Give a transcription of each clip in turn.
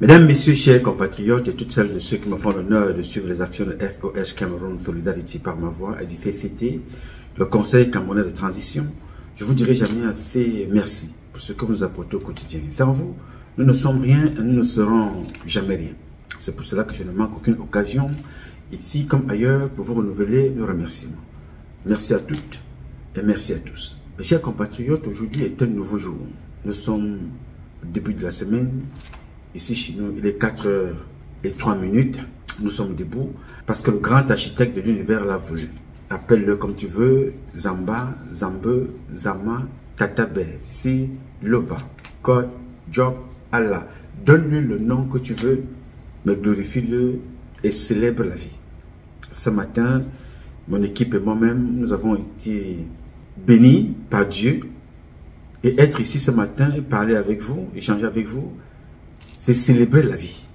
Mesdames, Messieurs, chers compatriotes et toutes celles de ceux qui me font l'honneur de suivre les actions de SOS Cameroun Solidarity par ma voix et du CCT, le Conseil camerounais de transition, je vous dirai jamais assez merci pour ce que vous nous apportez au quotidien. Sans vous, nous ne sommes rien et nous ne serons jamais rien. C'est pour cela que je ne manque aucune occasion, ici comme ailleurs, pour vous renouveler nos remerciements. Merci à toutes et merci à tous. Mes chers compatriotes, aujourd'hui est un nouveau jour. Nous sommes au début de la semaine. Ici chez nous, il est 4h03. Nous sommes debout parce que le grand architecte de l'univers l'a voulu. Appelle-le comme tu veux, Zamba, Zambe, Zama, Tatabe, Si, Loba, God, Job, Allah. Donne-lui le nom que tu veux, mais glorifie-le et célèbre la vie. Ce matin, mon équipe et moi-même, nous avons été bénis par Dieu. Et être ici ce matin et parler avec vous, échanger avec vous, c'est célébrer la vie.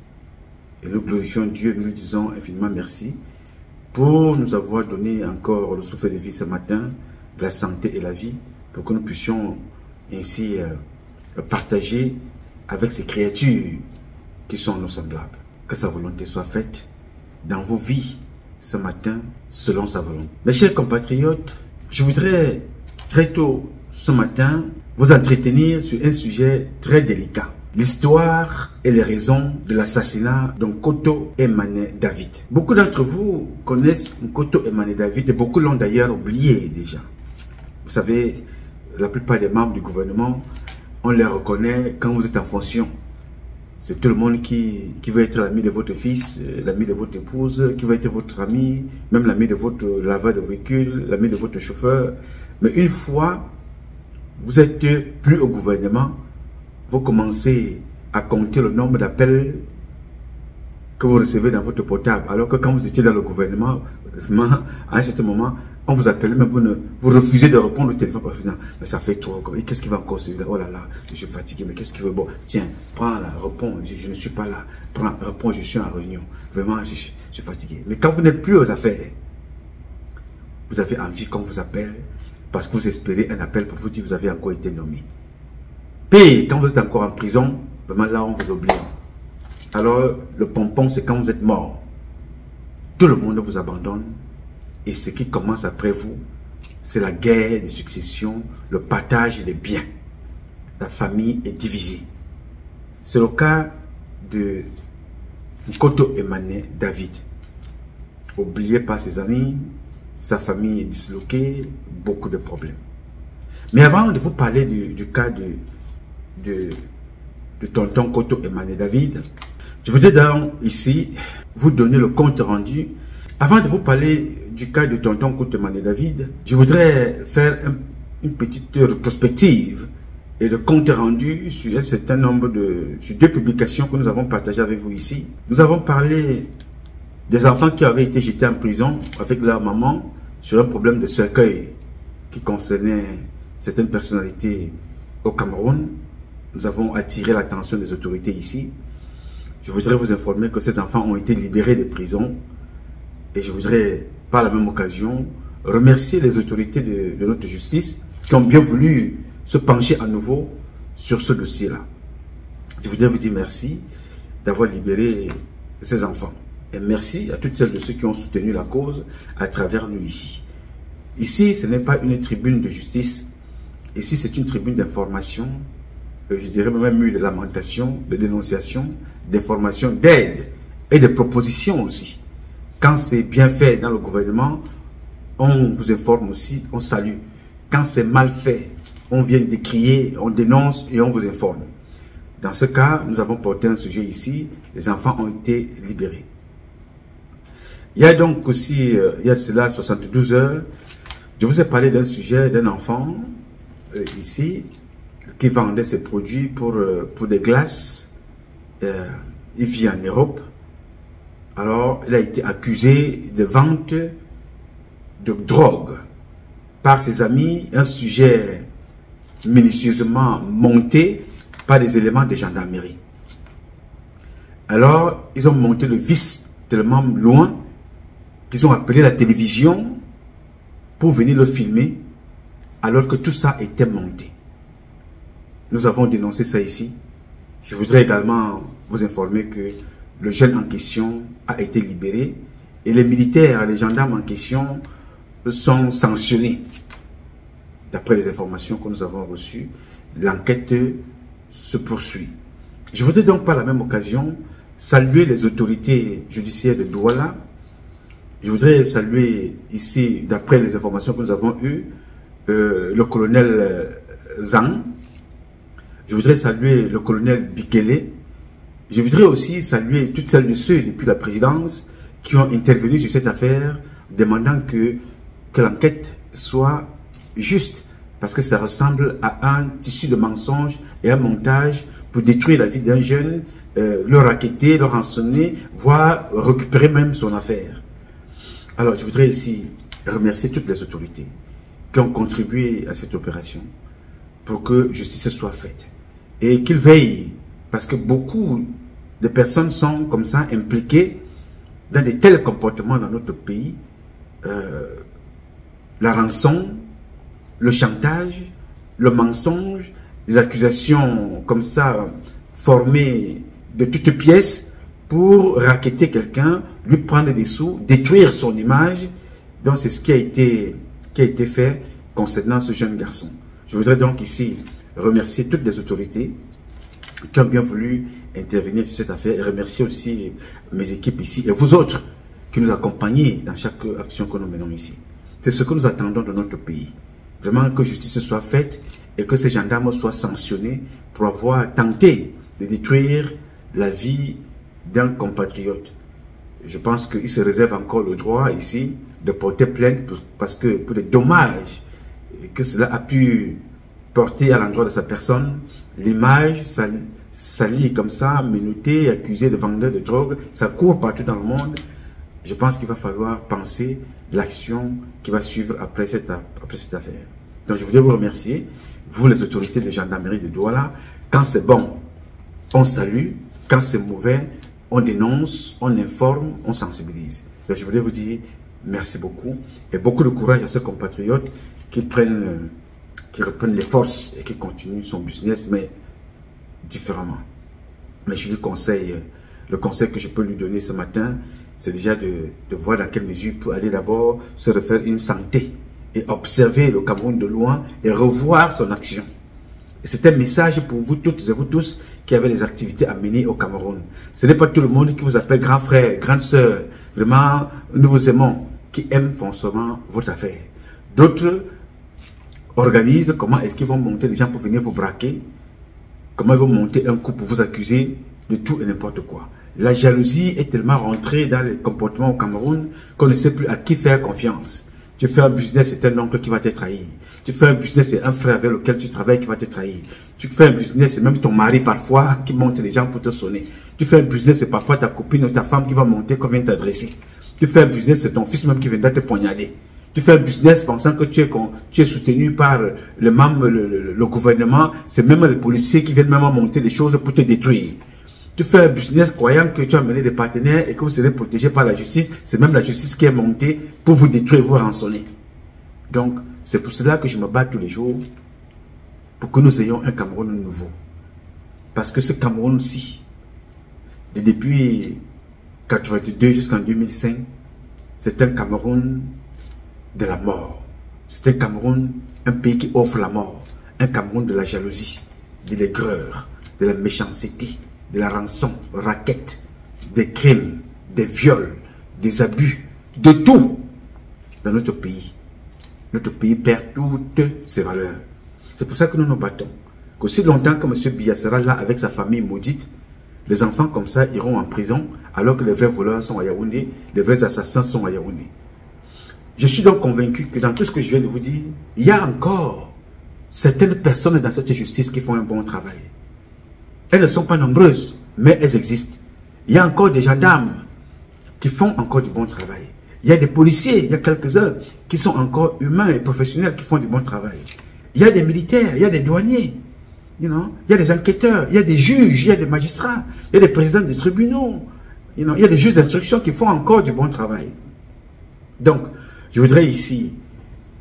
Et nous glorifions Dieu, nous lui disons infiniment merci pour nous avoir donné encore le souffle de vie ce matin, de la santé et la vie, pour que nous puissions ainsi partager avec ces créatures qui sont nos semblables. Que sa volonté soit faite dans vos vies ce matin, selon sa volonté. Mes chers compatriotes, je voudrais très tôt ce matin vous entretenir sur un sujet très délicat. L'histoire et les raisons de l'assassinat d'Nkoto Emane David. Beaucoup d'entre vous connaissent Nkoto Emane David et beaucoup l'ont d'ailleurs oublié déjà. Vous savez, la plupart des membres du gouvernement, on les reconnaît quand vous êtes en fonction. C'est tout le monde qui veut être l'ami de votre fils, l'ami de votre épouse, qui veut être votre ami, même l'ami de votre laveur de véhicule, l'ami de votre chauffeur. Mais une fois, vous êtes plus au gouvernement, vous commencez à compter le nombre d'appels que vous recevez dans votre portable. Alors que quand vous étiez dans le gouvernement, à un certain moment, on vous appelle, mais vous refusez de répondre au téléphone. Mais ça fait trop. Qu'est-ce qui va encore se dire? Oh là là, je suis fatigué, mais qu'est-ce qu'il veut? Bon, tiens, prends là, réponds, je ne suis pas là. Prends, réponds, je suis en réunion. Vraiment, je suis fatigué. Mais quand vous n'êtes plus aux affaires, vous avez envie qu'on vous appelle parce que vous espérez un appel pour vous dire que vous avez encore été nommé. Puis, quand vous êtes encore en prison, vraiment là, on vous oublie. Alors, le pompon, c'est quand vous êtes mort. Tout le monde vous abandonne. Et ce qui commence après vous, c'est la guerre de succession, le partage des biens. La famille est divisée. C'est le cas de Nkoto Emane David. Oublié par ses amis, sa famille est disloquée, beaucoup de problèmes. Mais avant de vous parler du cas de tonton Nkoto Emane David, je voudrais donc ici vous donner le compte rendu. Avant de vous parler du cas de tonton Nkoto Emane David, je voudrais faire une petite rétrospective et de compte rendu sur un certain nombre sur deux publications que nous avons partagées avec vous ici. Nous avons parlé des enfants qui avaient été jetés en prison avec leur maman sur un problème de cercueil qui concernait certaines personnalités au Cameroun. Nous avons attiré l'attention des autorités ici. Je voudrais vous informer que ces enfants ont été libérés de prison. Et je voudrais, par la même occasion, remercier les autorités de notre justice qui ont bien voulu se pencher à nouveau sur ce dossier-là. Je voudrais vous dire merci d'avoir libéré ces enfants. Et merci à toutes celles de ceux qui ont soutenu la cause à travers nous ici. Ici, ce n'est pas une tribune de justice. Ici, c'est une tribune d'information. Je dirais même de lamentation, de dénonciation, d'information, d'aide et de propositions aussi. Quand c'est bien fait dans le gouvernement, on vous informe aussi, on salue. Quand c'est mal fait, on vient décrier, on dénonce et on vous informe. Dans ce cas, nous avons porté un sujet ici, les enfants ont été libérés. Il y a donc aussi, il y a cela 72 heures, je vous ai parlé d'un sujet d'un enfant ici, qui vendait ses produits pour des glaces. Il vit en Europe. Alors, il a été accusé de vente de drogue par ses amis, un sujet minutieusement monté par des éléments de gendarmerie. Alors, ils ont monté le vice tellement loin qu'ils ont appelé la télévision pour venir le filmer alors que tout ça était monté. Nous avons dénoncé ça ici. Je voudrais également vous informer que le jeune en question a été libéré et les militaires, les gendarmes en question sont sanctionnés. D'après les informations que nous avons reçues, l'enquête se poursuit. Je voudrais donc par la même occasion saluer les autorités judiciaires de Douala. Je voudrais saluer ici, d'après les informations que nous avons eues, le colonel Zhang. Je voudrais saluer le colonel Bikele. Je voudrais aussi saluer toutes celles et ceux depuis la présidence qui ont intervenu sur cette affaire, demandant que l'enquête soit juste, parce que ça ressemble à un tissu de mensonges et un montage pour détruire la vie d'un jeune, le racketter, le rançonner, voire récupérer même son affaire. Alors, je voudrais ici remercier toutes les autorités qui ont contribué à cette opération pour que justice soit faite. Et qu'ils veillent, parce que beaucoup de personnes sont comme ça impliquées dans de tels comportements dans notre pays. La rançon, le chantage, le mensonge, des accusations comme ça formées de toutes pièces pour racketter quelqu'un, lui prendre des sous, détruire son image. Donc c'est ce qui a été fait concernant ce jeune garçon. Je voudrais donc ici remercier toutes les autorités qui ont bien voulu intervenir sur cette affaire et remercier aussi mes équipes ici et vous autres qui nous accompagnez dans chaque action que nous menons ici. C'est ce que nous attendons de notre pays. Vraiment que justice soit faite et que ces gendarmes soient sanctionnés pour avoir tenté de détruire la vie d'un compatriote. Je pense qu'il se réserve encore le droit ici de porter plainte parce que pour les dommages que cela a pu porter à l'endroit de sa personne, l'image salie comme ça, menottée, accusée de vendeur de drogue, ça court partout dans le monde. Je pense qu'il va falloir penser l'action qui va suivre après cette affaire. Donc je voudrais vous remercier, vous les autorités de gendarmerie de Douala. Quand c'est bon, on salue. Quand c'est mauvais, on dénonce, on informe, on sensibilise. Donc je voudrais vous dire merci beaucoup et beaucoup de courage à ces compatriotes qui reprennent les forces et qui continuent son business, mais différemment. Mais je lui conseille, le conseil que je peux lui donner ce matin, c'est déjà de voir dans quelle mesure pour aller d'abord se refaire une santé et observer le Cameroun de loin et revoir son action. Et c'est un message pour vous toutes et vous tous qui avez des activités à mener au Cameroun. Ce n'est pas tout le monde qui vous appelle grand frère, grande sœur. Vraiment, nous vous aimons, qui aiment forcément votre affaire. D'autres organisent comment est-ce qu'ils vont monter des gens pour venir vous braquer, comment ils vont monter un coup pour vous accuser de tout et n'importe quoi. La jalousie est tellement rentrée dans les comportements au Cameroun qu'on ne sait plus à qui faire confiance. Tu fais un business, c'est un oncle qui va te trahir. Tu fais un business, c'est un frère avec lequel tu travailles qui va te trahir. Tu fais un business, c'est même ton mari parfois qui monte les gens pour te sonner. Tu fais un business, c'est parfois ta copine ou ta femme qui va monter quand vient t'adresser. Tu fais un business, c'est ton fils même qui viendra te poignarder. Tu fais un business pensant que tu es soutenu par le gouvernement, c'est même les policiers qui viennent même monter des choses pour te détruire. Tu fais un business croyant que tu as mené des partenaires et que vous serez protégé par la justice. C'est même la justice qui est montée pour vous détruire, vous rançonner. Donc, c'est pour cela que je me bats tous les jours pour que nous ayons un Cameroun nouveau. Parce que ce Cameroun-ci, depuis 1982 jusqu'en 2005, c'est un Cameroun de la mort. C'est un Cameroun, un pays qui offre la mort. Un Cameroun de la jalousie, de l'aigreur, de la méchanceté, de la rançon, raquette, des crimes, des viols, des abus, de tout dans notre pays. Notre pays perd toutes ses valeurs. C'est pour ça que nous nous battons. Qu'aussi longtemps que M. Biya sera là avec sa famille maudite, les enfants comme ça iront en prison alors que les vrais voleurs sont à Yaoundé, les vrais assassins sont à Yaoundé. Je suis donc convaincu que dans tout ce que je viens de vous dire, il y a encore certaines personnes dans cette justice qui font un bon travail. Elles ne sont pas nombreuses, mais elles existent. Il y a encore des gendarmes qui font encore du bon travail. Il y a des policiers, il y a quelques-uns qui sont encore humains et professionnels qui font du bon travail. Il y a des militaires, il y a des douaniers, il y a des enquêteurs, il y a des juges, il y a des magistrats, il y a des présidents des tribunaux, il y a des juges d'instruction qui font encore du bon travail. Donc, je voudrais ici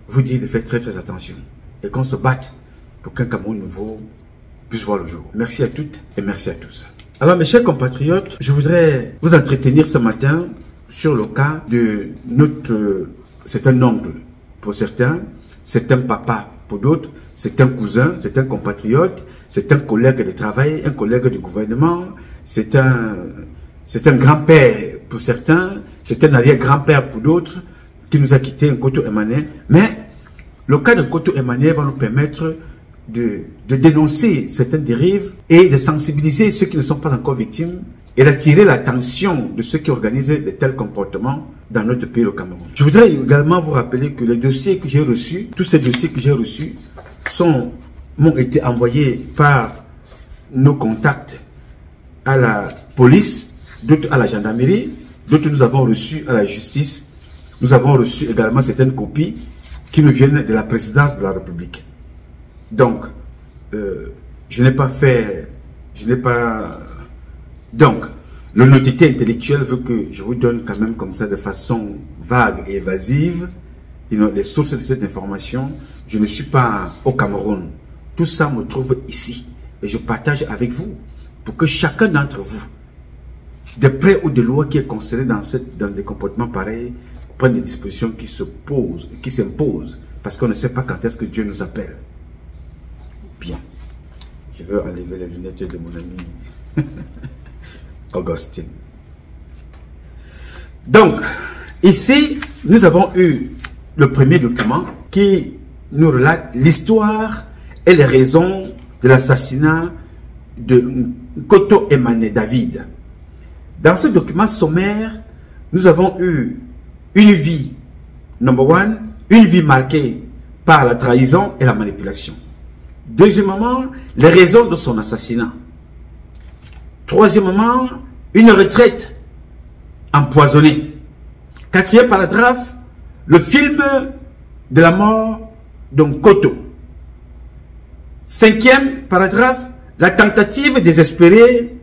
vous dire de faire très très attention et qu'on se batte pour qu'un Cameroun nouveau puisse voir le jour. Merci à toutes et merci à tous. Alors mes chers compatriotes, je voudrais vous entretenir ce matin sur le cas de notre... c'est un oncle pour certains, c'est un papa pour d'autres, c'est un cousin, c'est un compatriote, c'est un collègue de travail, un collègue du gouvernement, c'est un grand-père pour certains, c'est un arrière-grand-père pour d'autres, qui nous a quitté Nkoto Emmanuel. Mais le cas de Nkoto Emmanuel va nous permettre de dénoncer certaines dérives et de sensibiliser ceux qui ne sont pas encore victimes et d'attirer l'attention de ceux qui organisent de tels comportements dans notre pays, le Cameroun. Je voudrais également vous rappeler que les dossiers que j'ai reçus, tous ces dossiers que j'ai reçus, m'ont été envoyés par nos contacts à la police, d'autres à la gendarmerie, d'autres nous avons reçus à la justice. Nous avons reçu également certaines copies qui nous viennent de la présidence de la République. Donc, Donc, l'honnêteté intellectuelle veut que je vous donne quand même comme ça de façon vague et évasive les sources de cette information. Je ne suis pas au Cameroun. Tout ça me trouve ici. Et je partage avec vous pour que chacun d'entre vous, de près ou de loin qui est concerné dans des comportements pareils, prenne des dispositions qui s'imposent. Parce qu'on ne sait pas quand est-ce que Dieu nous appelle. Bien. Je veux enlever les lunettes de mon ami Augustine. Donc, ici, nous avons eu le premier document qui nous relate l'histoire et les raisons de l'assassinat de Nkoto Emmanuel David. Dans ce document sommaire, nous avons eu une vie, number one, une vie marquée par la trahison et la manipulation. Deuxièmement, les raisons de son assassinat. Troisièmement, une retraite empoisonnée. Quatrième paragraphe, le film de la mort de Nkoto. Cinquième paragraphe, la tentative désespérée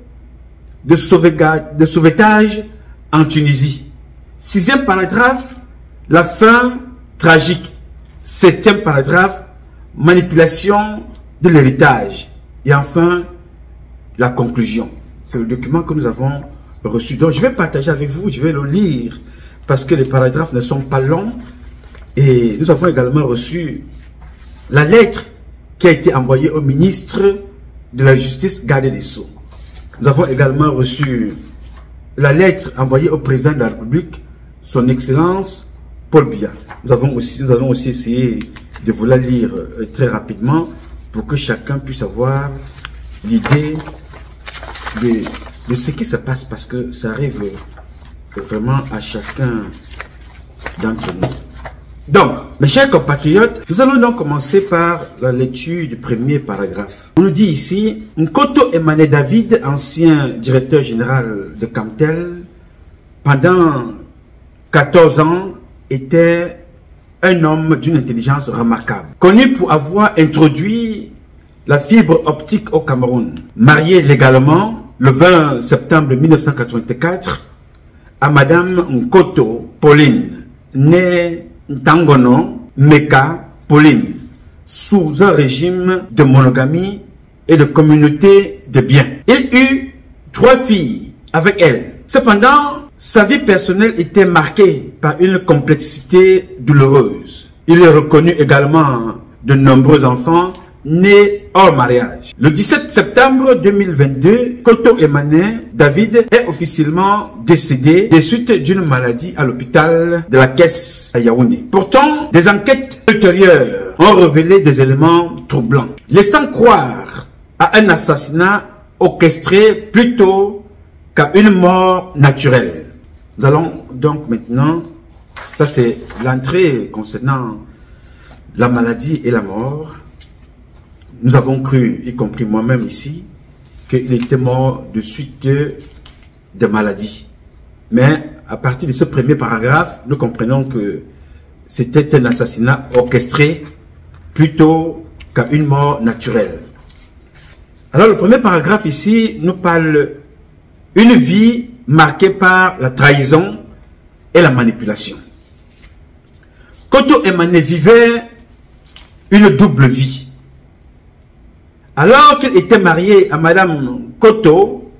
de sauvetage en Tunisie. Sixième paragraphe, la fin tragique. Septième paragraphe, manipulation de l'héritage. Et enfin, la conclusion. C'est le document que nous avons reçu. Donc, je vais partager avec vous, je vais le lire parce que les paragraphes ne sont pas longs. Et nous avons également reçu la lettre qui a été envoyée au ministre de la Justice, garde des Sceaux. Nous avons également reçu la lettre envoyée au président de la République, son Excellence Paul Biya. Nous allons aussi essayé de vous la lire très rapidement pour que chacun puisse avoir l'idée de ce qui se passe, parce que ça arrive vraiment à chacun d'entre nous. Donc, mes chers compatriotes, nous allons donc commencer par la lecture du premier paragraphe. On nous dit ici, Nkoto Emmanuel David, ancien directeur général de Camtel, pendant 14 ans, était un homme d'une intelligence remarquable, connu pour avoir introduit la fibre optique au Cameroun. Marié légalement le 20 septembre 1984 à Madame Nkoto Pauline, née Ntangono Meka Pauline, sous un régime de monogamie et de communauté de biens. Il eut 3 filles avec elle. Cependant, sa vie personnelle était marquée par une complexité douloureuse. Il reconnut également de nombreux enfants nés hors mariage. Le 17 septembre 2022, Nkoto Emmanuel David est officiellement décédé des suites d'une maladie à l'hôpital de la Caisse à Yaoundé. Pourtant, des enquêtes ultérieures ont révélé des éléments troublants, laissant croire à un assassinat orchestré plutôt qu'à une mort naturelle. Nous allons donc maintenant, ça c'est l'entrée concernant la maladie et la mort. Nous avons cru, y compris moi-même ici, qu'il était mort de suite de maladie. Mais à partir de ce premier paragraphe, nous comprenons que c'était un assassinat orchestré plutôt qu'à une mort naturelle. Alors le premier paragraphe ici nous parle d'une vie marquée par la trahison et la manipulation. Nkoto Emmanuel vivait une double vie. Alors qu'il était marié à Madame Koto,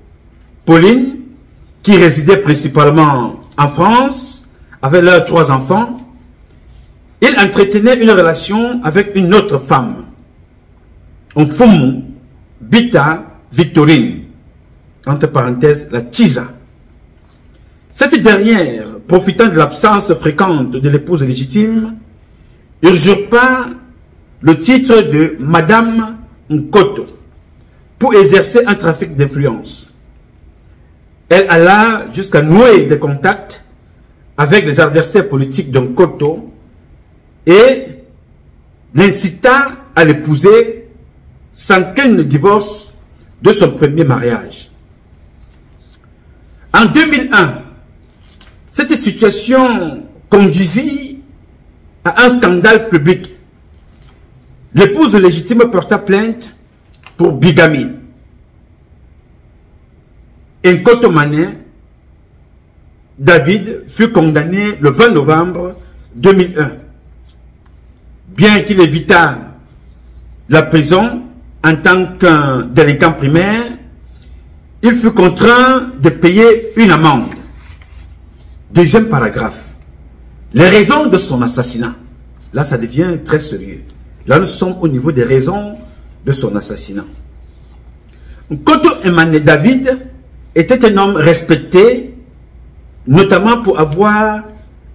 Pauline, qui résidait principalement en France, avec leurs 3 enfants, il entretenait une relation avec une autre femme, Mfumu Bita Victorine, entre parenthèses, la Tiza. Cette dernière, profitant de l'absence fréquente de l'épouse légitime, usurpa le titre de Madame Nkoto pour exercer un trafic d'influence. Elle alla jusqu'à nouer des contacts avec les adversaires politiques de Nkoto et l'incita à l'épouser sans qu'elle ne divorce de son premier mariage. En 2001, cette situation conduisit à un scandale public. L'épouse légitime porta plainte pour bigamie. Nkoto Mané, David, fut condamné le 20 novembre 2001. Bien qu'il évita la prison en tant qu'un délinquant primaire, il fut contraint de payer une amende. Deuxième paragraphe. Les raisons de son assassinat. Là, ça devient très sérieux. Là, nous sommes au niveau des raisons de son assassinat. Nkoto Emmanuel David était un homme respecté, notamment pour avoir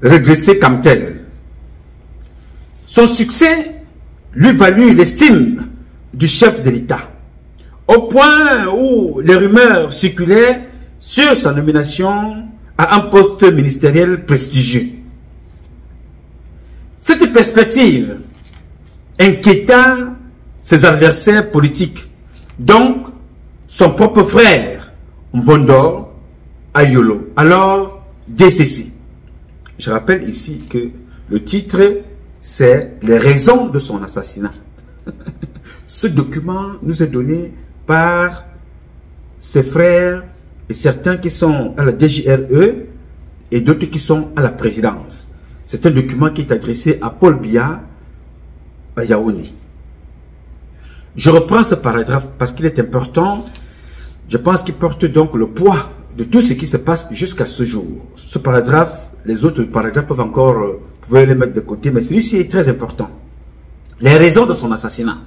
régressé comme tel. Son succès lui valut l'estime du chef de l'État, au point où les rumeurs circulaient sur sa nomination à un poste ministériel prestigieux. Cette perspective inquiéta ses adversaires politiques, donc son propre frère, Mvondo Ayolo, alors DCC. Je rappelle ici que le titre, c'est « Les raisons de son assassinat ». Ce document nous est donné par ses frères et certains qui sont à la DGRE et d'autres qui sont à la présidence. C'est un document qui est adressé à Paul Biya, à Yaoundé. Je reprends ce paragraphe parce qu'il est important. Je pense qu'il porte donc le poids de tout ce qui se passe jusqu'à ce jour. Ce paragraphe, les autres paragraphes peuvent encore, vous pouvez les mettre de côté, mais celui-ci est très important. Les raisons de son assassinat.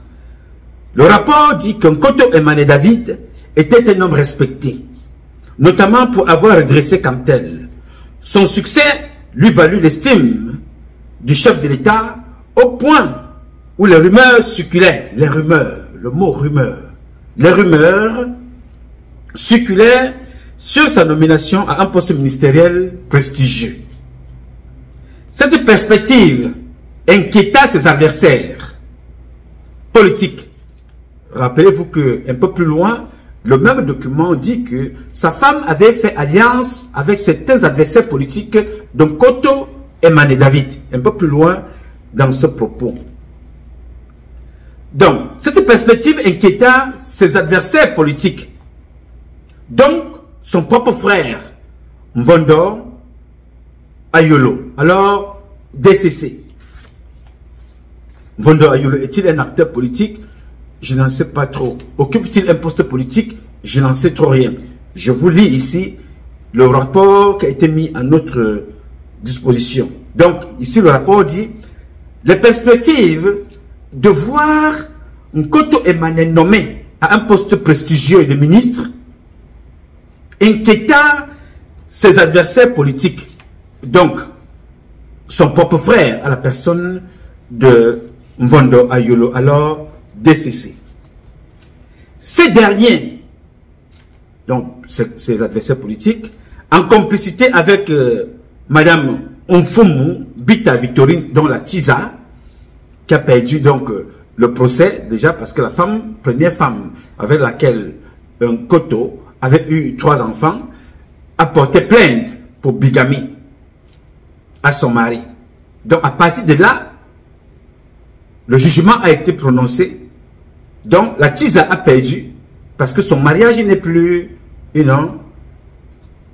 Le rapport dit que Nkoto Emmanuel David était un homme respecté, notamment pour avoir régressé comme tel. Son succès lui valut l'estime du chef de l'État au point où les rumeurs circulaient. Les rumeurs, le mot rumeur. Les rumeurs circulaient sur sa nomination à un poste ministériel prestigieux. Cette perspective inquiéta ses adversaires politiques. Rappelez-vous qu'un peu plus loin, le même document dit que sa femme avait fait alliance avec certains adversaires politiques, dont Nkoto Emmanuel David. Un peu plus loin dans ce propos. Donc, cette perspective inquiéta ses adversaires politiques. Donc, son propre frère, Mvondo Ayolo, alors DCC. Mvondo Ayolo est-il un acteur politique? Je n'en sais pas trop. Occupe-t-il un poste politique? Je n'en sais trop rien. Je vous lis ici le rapport qui a été mis à notre disposition. Donc, ici, le rapport dit les perspectives de voir Nkoto Emmanuel nommé à un poste prestigieux de ministre inquiéta ses adversaires politiques. Donc, son propre frère à la personne de Mvondo Ayolo, alors DCC. Ces derniers, donc ses adversaires politiques, en complicité avec Madame Mfumu Bita Victorine, dont la Tiza, qui a perdu donc le procès, déjà parce que la femme, première femme avec laquelle Nkoto avait eu 3 enfants, a porté plainte pour bigamie à son mari. Donc à partir de là, le jugement a été prononcé. Donc la Tiza a perdu parce que son mariage n'est plus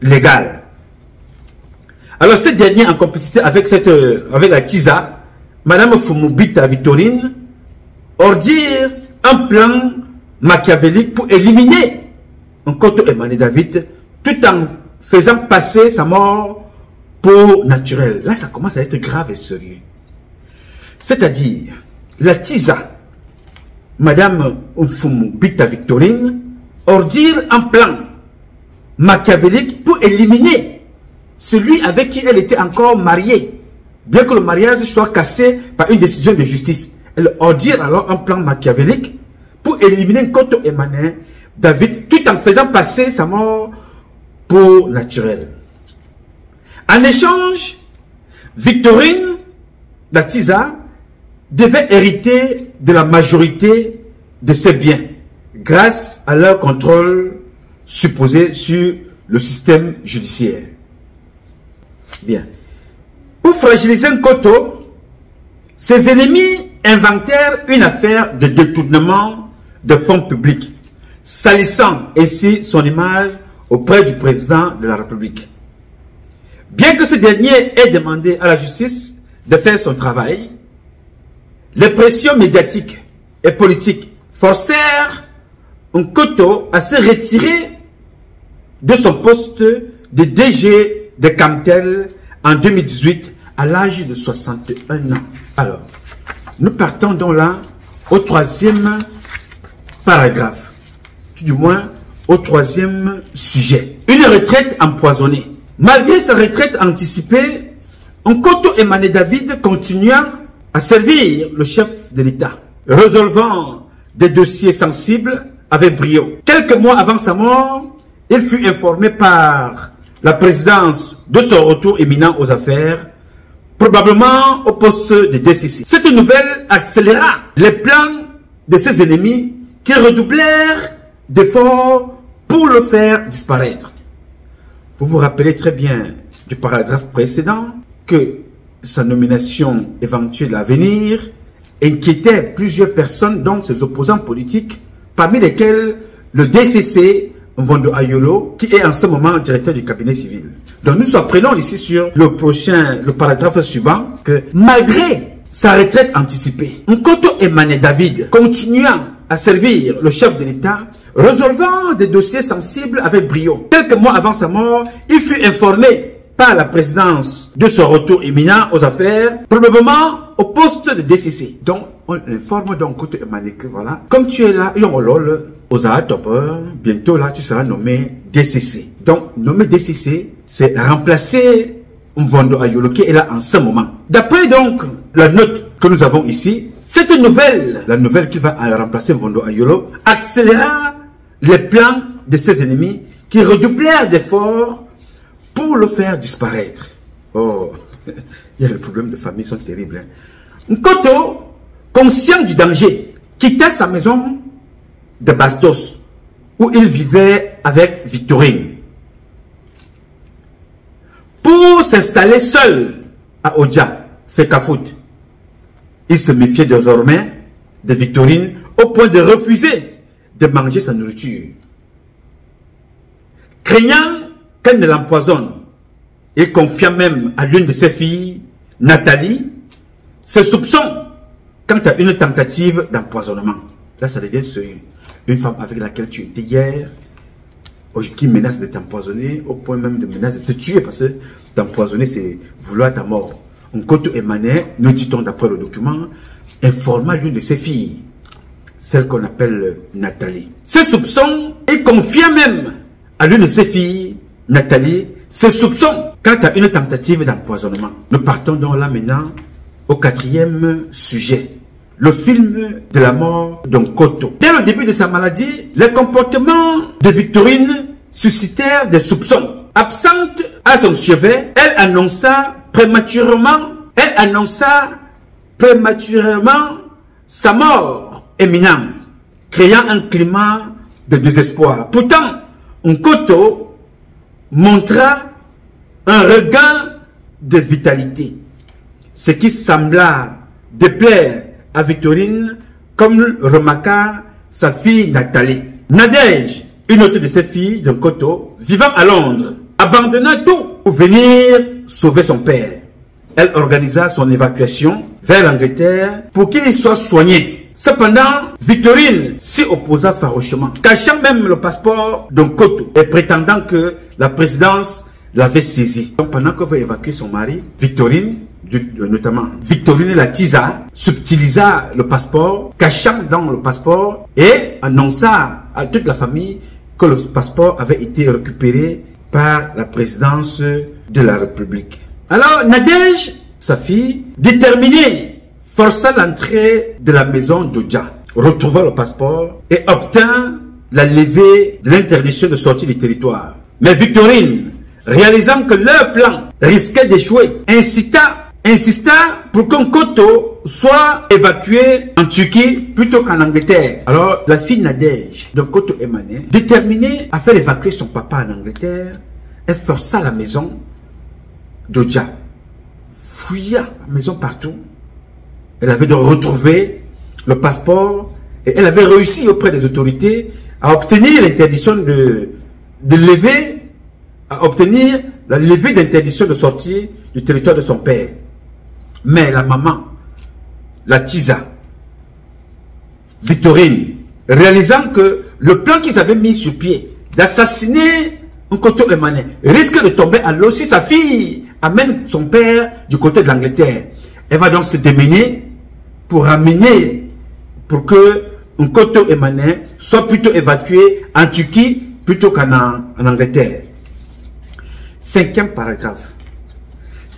légal. Alors ce dernier, en complicité avec la Tiza, Madame Fumubita Victorine, ordire un plan machiavélique pour éliminer Nkoto Emmanuel David tout en faisant passer sa mort pour naturelle. Là, ça commence à être grave et sérieux. C'est-à-dire, la Tisa, Madame Oufoumu Bita Victorine, ordire un plan machiavélique pour éliminer celui avec qui elle était encore mariée. Bien que le mariage soit cassé par une décision de justice. Elle ordire alors un plan machiavélique pour éliminer Nkoto Emmanuel David tout en faisant passer sa mort pour naturelle. En échange, Victorine Datiza devait hériter de la majorité de ses biens grâce à leur contrôle supposé sur le système judiciaire. Bien. Pour fragiliser Nkoto, ses ennemis inventèrent une affaire de détournement de fonds publics, salissant ainsi son image auprès du président de la République. Bien que ce dernier ait demandé à la justice de faire son travail, les pressions médiatiques et politiques forcèrent Nkoto à se retirer de son poste de DG de Camtel en 2018 à l'âge de 61 ans. Alors, nous partons donc là au troisième paragraphe, du moins au troisième sujet. Une retraite empoisonnée. Malgré sa retraite anticipée, Nkoto Emmanuel David continua à servir le chef de l'État, résolvant des dossiers sensibles avec brio. Quelques mois avant sa mort, il fut informé par la présidence de son retour imminent aux affaires, probablement au poste de DCC. Cette nouvelle accéléra les plans de ses ennemis qui redoublèrent d'efforts pour le faire disparaître. Vous vous rappelez très bien du paragraphe précédent que sa nomination éventuelle à venir inquiétait plusieurs personnes, dont ses opposants politiques, parmi lesquels le DCC Mvondo Ayolo, qui est en ce moment directeur du cabinet civil. Donc nous apprenons ici sur le paragraphe suivant, que malgré sa retraite anticipée, Nkoto Emmanuel David continua à servir le chef de l'État, résolvant des dossiers sensibles avec brio. Quelques mois avant sa mort, il fut informé par la présidence de son retour imminent aux affaires, probablement au poste de DCC. Donc, on informe donc Nkoto Emmanuel que voilà, comme tu es là, bientôt là, tu seras nommé DCC. Donc, nommé DCC, c'est remplacer Mvondo Ayolo qui est là en ce moment. D'après donc la note que nous avons ici, cette nouvelle, la nouvelle qui va remplacer Mvondo Ayolo, accéléra les plans de ses ennemis qui redoublèrent d'efforts pour le faire disparaître. Oh, il y a les problèmes de famille sont terribles. Hein. Nkoto, conscient du danger, quitta sa maison de Bastos, où il vivait avec Victorine, pour s'installer seul à Odja, Fekafut. Il se méfiait désormais de Victorine au point de refuser de manger sa nourriture. Craignant qu'elle ne l'empoisonne, il confia même à l'une de ses filles, Nathalie, ses soupçons quant à une tentative d'empoisonnement. Là, ça devient sérieux. Une femme avec laquelle tu étais hier, qui menace de t'empoisonner, au point même de menace de te tuer, parce que t'empoisonner, c'est vouloir ta mort. Nkoto Emmanuel, nous dit-on d'après le document, informa l'une de ses filles, celle qu'on appelle Nathalie. Ses soupçons, il confia même à l'une de ses filles, Nathalie, ses soupçons quant à une tentative d'empoisonnement. Nous partons donc là maintenant au quatrième sujet. Le film de la mort d'Nkoto. Dès le début de sa maladie, les comportements de Victorine suscitèrent des soupçons. Absente à son chevet, elle annonça prématurément sa mort imminente, créant un climat de désespoir. Pourtant, Nkoto montra un regain de vitalité, ce qui sembla déplaire à Victorine, comme le remarqua sa fille Nathalie. Nadège, une autre de ses filles d'Nkoto, vivant à Londres, abandonna tout pour venir sauver son père. Elle organisa son évacuation vers l'Angleterre pour qu'il y soit soigné. Cependant, Victorine s'y opposa farouchement, cachant même le passeport d'Nkoto et prétendant que la présidence l'avait saisi. Donc pendant qu'elle veut évacuer son mari, Victorine, notamment Victorine Latiza, subtilisa le passeport, cachant dans le passeport et annonça à toute la famille que le passeport avait été récupéré par la présidence de la République. Alors Nadège, sa fille, déterminée, força l'entrée de la maison d'Odja, retrouva le passeport et obtint la levée de l'interdiction de sortie du territoire. Mais Victorine, réalisant que leur plan risquait d'échouer, insista pour qu'Nkoto soit évacué en Turquie plutôt qu'en Angleterre. Alors, la fille Nadège d'Nkoto Emane, déterminée à faire évacuer son papa en Angleterre, elle força la maison d'Odja, fouilla la maison partout. Elle avait de retrouver le passeport et elle avait réussi auprès des autorités à obtenir l'interdiction à obtenir la levée d'interdiction de sortie du territoire de son père. Mais la maman, la Tisa, Victorine, réalisant que le plan qu'ils avaient mis sur pied d'assassiner Nkoto Emane risque de tomber à l'eau si sa fille amène son père du côté de l'Angleterre. Elle va donc se démener pour que Nkoto Emane soit plutôt évacué en Turquie plutôt qu'en Angleterre. 5e paragraphe.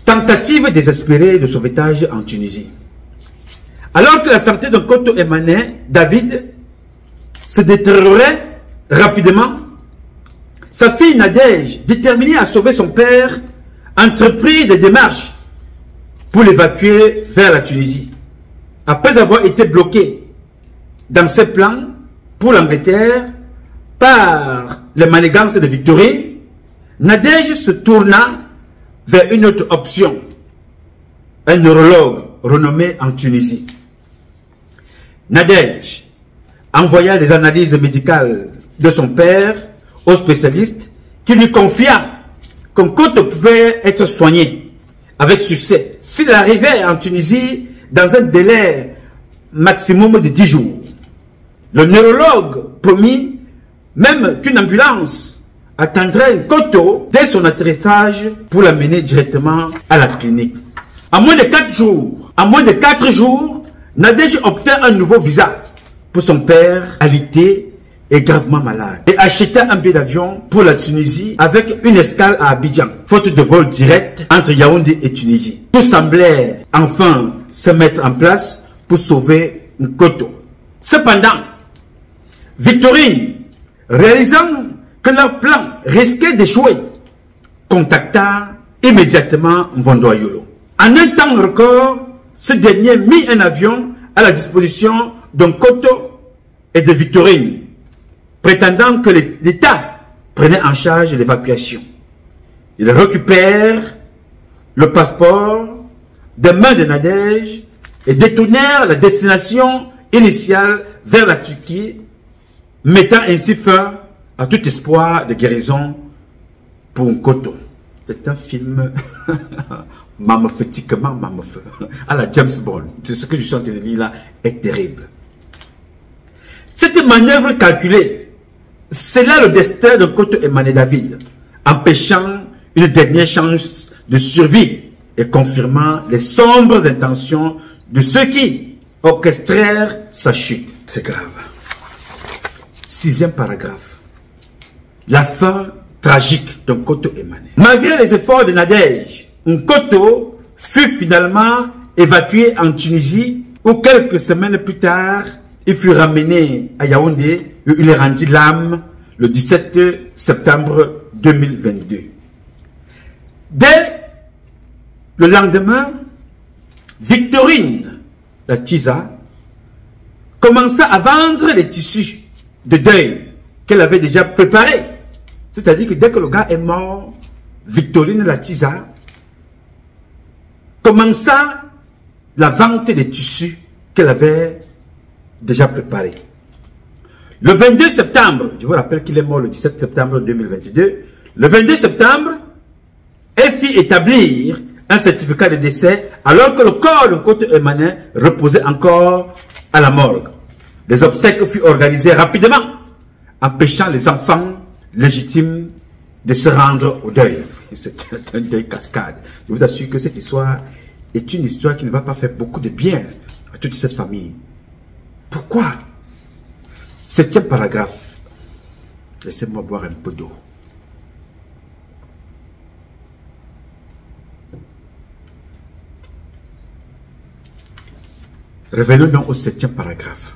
Tentative désespérée de sauvetage en Tunisie. Alors que la santé de Nkoto Emane, David, se détériorait rapidement, sa fille Nadège, déterminée à sauver son père, entreprit des démarches pour l'évacuer vers la Tunisie. Après avoir été bloquée dans ses plans pour l'Angleterre par les manigances de Victorine, Nadège se tourna vers une autre option, un neurologue renommé en Tunisie. Nadège envoya les analyses médicales de son père au spécialiste qui lui confia qu'Nkoto pouvait être soigné avec succès s'il arrivait en Tunisie dans un délai maximum de 10 jours. Le neurologue promit même qu'une ambulance attendrait Nkoto dès son atterrissage pour l'amener directement à la clinique. En moins de 4 jours, Nadège obtint un nouveau visa pour son père alité et gravement malade et acheta un billet d'avion pour la Tunisie avec une escale à Abidjan, faute de vol direct entre Yaoundé et Tunisie. Tout semblait enfin se mettre en place pour sauver Nkoto. Cependant, Victorine, réalisant que leur plan risquait d'échouer, contacta immédiatement Mvondoayolo. En un temps record, ce dernier mit un avion à la disposition d'Nkoto et de Victorine, prétendant que l'État prenait en charge l'évacuation. Ils récupèrent le passeport des mains de Nadège et détournèrent la destination initiale vers la Turquie, mettant ainsi fin à tout espoir de guérison pour Nkoto. C'est un film mamophétiquement mamofeu, à la James Bond. C'est ce que je suis en train de dire là est terrible. Cette manœuvre calculée, c'est là le destin de Nkoto Emane David, empêchant une dernière chance de survie et confirmant les sombres intentions de ceux qui orchestrèrent sa chute. C'est grave. 6e paragraphe. La fin tragique de Nkoto Emane. Malgré les efforts de Nadège, Nkoto fut finalement évacué en Tunisie où quelques semaines plus tard, il fut ramené à Yaoundé où il est rendu l'âme le 17 septembre 2022. Dès le lendemain, Victorine, la Tisa, commença à vendre les tissus de deuil qu'elle avait déjà préparés. C'est-à-dire que dès que le gars est mort, Victorine, la Tisa, commença la vente des tissus qu'elle avait déjà préparés. Le 22 septembre, je vous rappelle qu'il est mort le 17 septembre 2022, le 22 septembre, elle fit établir un certificat de décès alors que le corps de Nkoto Emane reposait encore à la morgue. Les obsèques furent organisées rapidement, empêchant les enfants légitimes de se rendre au deuil. C'est un deuil cascade. Je vous assure que cette histoire est une histoire qui ne va pas faire beaucoup de bien à toute cette famille. Pourquoi? 7e paragraphe. Laissez-moi boire un peu d'eau. Revenons donc au 7e paragraphe.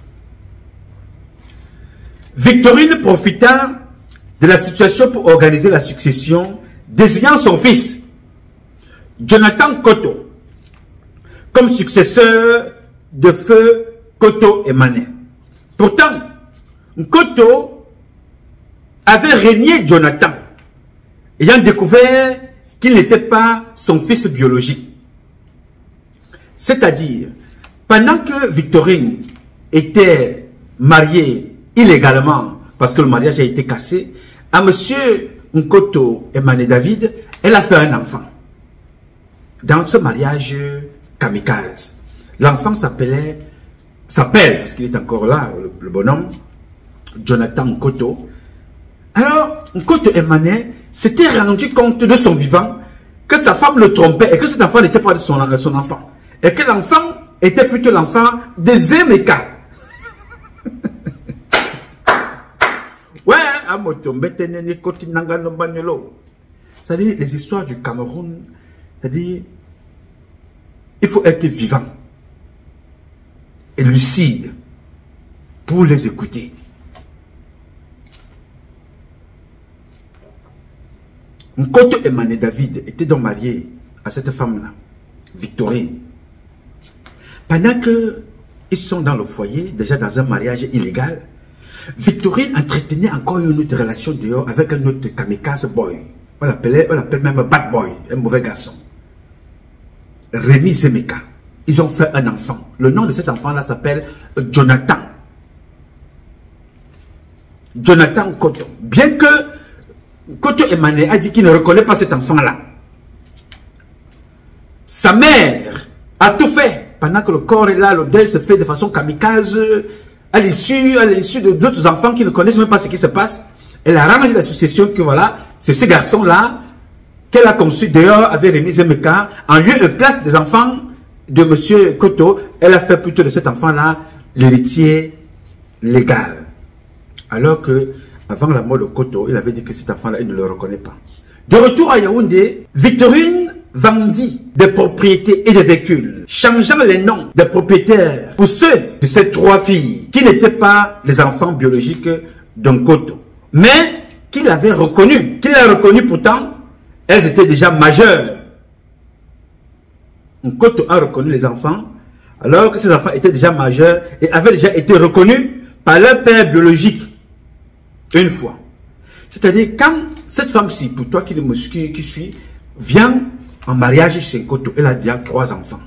Victorine profita de la situation pour organiser la succession, désignant son fils, Jonathan Koto, comme successeur de feu Koto Emane. Pourtant, Koto avait régné Jonathan, ayant découvert qu'il n'était pas son fils biologique. C'est-à-dire, pendant que Victorine était mariée illégalement, parce que le mariage a été cassé, à monsieur Nkoto Emane David, elle a fait un enfant. Dans ce mariage kamikaze, l'enfant s'appelle, parce qu'il est encore là, le bonhomme, Jonathan Nkoto. Alors, Nkoto Emane s'était rendu compte de son vivant que sa femme le trompait et que cet enfant n'était pas de son enfant. Et que l'enfant était plutôt l'enfant de Zemeka. Ouais, c'est-à-dire les histoires du Cameroun, c'est-à-dire il faut être vivant et lucide pour les écouter. Nkoto Emane David était donc marié à cette femme-là, Victorine. Pendant qu'ils sont dans le foyer, déjà dans un mariage illégal, Victorine entretenait encore une autre relation dehors avec un autre kamikaze boy. On l'appelle même bad boy, un mauvais garçon. Rémi Zemeka. Ils ont fait un enfant. Le nom de cet enfant-là s'appelle Jonathan. Jonathan Koto. Bien que Koto Emane a dit qu'il ne reconnaît pas cet enfant-là, sa mère a tout fait pendant que le corps est là, le deuil se fait de façon kamikaze, à l'issue de d'autres enfants qui ne connaissent même pas ce qui se passe. Elle a ramassé la succession que voilà, c'est ce garçon-là qu'elle a conçu dehors avec Rémi Zemeka, en lieu et place des enfants de monsieur Koto. Elle a fait plutôt de cet enfant-là l'héritier légal. Alors que, avant la mort de Koto, il avait dit que cet enfant-là, il ne le reconnaît pas. De retour à Yaoundé, Victorine vendit des propriétés et des véhicules, changeant les noms des propriétaires pour ceux de ces 3 filles qui n'étaient pas les enfants biologiques d'un Koto, mais qu'il avait reconnu. Qu'il a reconnu pourtant, elles étaient déjà majeures. Koto a reconnu les enfants, alors que ces enfants étaient déjà majeurs et avaient déjà été reconnus par leur père biologique une fois. C'est-à-dire, quand cette femme-ci, pour toi qui suis, vient en mariage chez Koto, elle a déjà 3 enfants,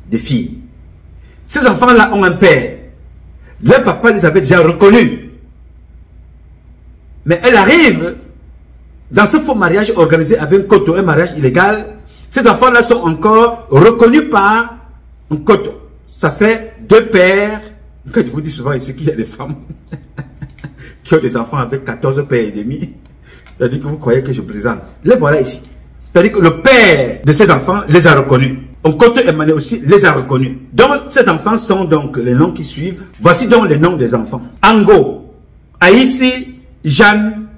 des filles. Ces enfants-là ont un père. Leur papa les avait déjà reconnus. Mais elle arrive dans ce faux mariage organisé avec Koto, un mariage illégal. Ces enfants-là sont encore reconnus par un Koto. Ça fait 2 pères. Quand je vous dis souvent ici qu'il y a des femmes qui ont des enfants avec 14 pères et demi, c'est-à-dire que vous croyez que je plaisante. Les voilà ici. C'est-à-dire que le père de ces enfants les a reconnus. Nkoto Emane aussi les a reconnus. Donc, ces enfants sont donc les noms qui suivent. Voici donc les noms des enfants. Ango, Aïssi, Jeanne,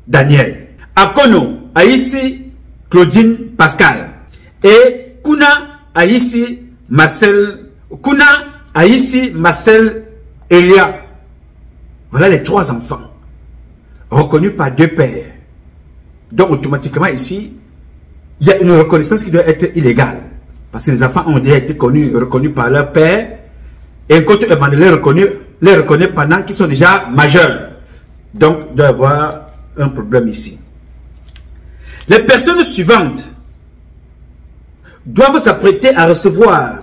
Daniel. Akono, Aïssi, Claudine, Pascal. Et Kuna, Aïssi, Marcel. Kuna, Aïssi, Marcel, Elia. Voilà les 3 enfants reconnus par 2 pères. Donc, automatiquement ici, il y a une reconnaissance qui doit être illégale. Parce que les enfants ont déjà été reconnus par leur père. Et Nkoto Emane les reconnaît pendant qu'ils sont déjà majeurs. Donc, il doit y avoir un problème ici. Les personnes suivantes doivent s'apprêter à recevoir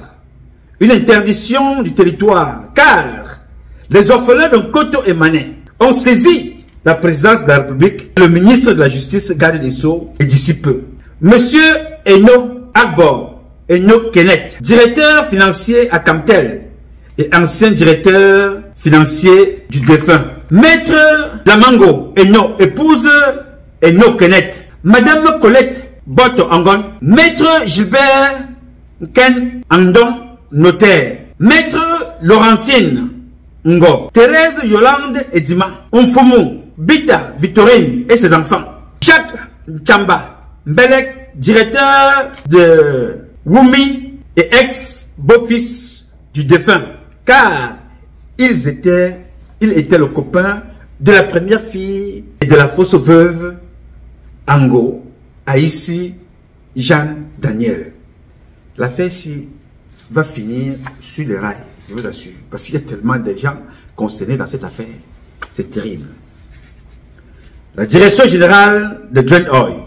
une interdiction du territoire. Car les orphelins de Nkoto Emane ont saisi la présidence de la République, le ministre de la Justice, garde des Sceaux, et d'ici peu. Monsieur Eno Agbor, Eno Kenneth, directeur financier à Camtel, et ancien directeur financier du défunt. Maître Lamango Eno, épouse Eno Kenneth. Madame Colette Boto Angon. Maître Gilbert Ken Andon, notaire. Maître Laurentine Ngo. Thérèse Yolande Edima. Onfumu Bita Victorine et ses enfants. Jacques Chamba Mbelek, directeur de Wumi et ex-beau-fils du défunt. Car il était le copain de la première fille et de la fausse veuve Ango, Aïssi Jeanne Daniel. L'affaire ici va finir sur les rails, je vous assure, parce qu'il y a tellement de gens concernés dans cette affaire. C'est terrible. La direction générale de Drain Oil.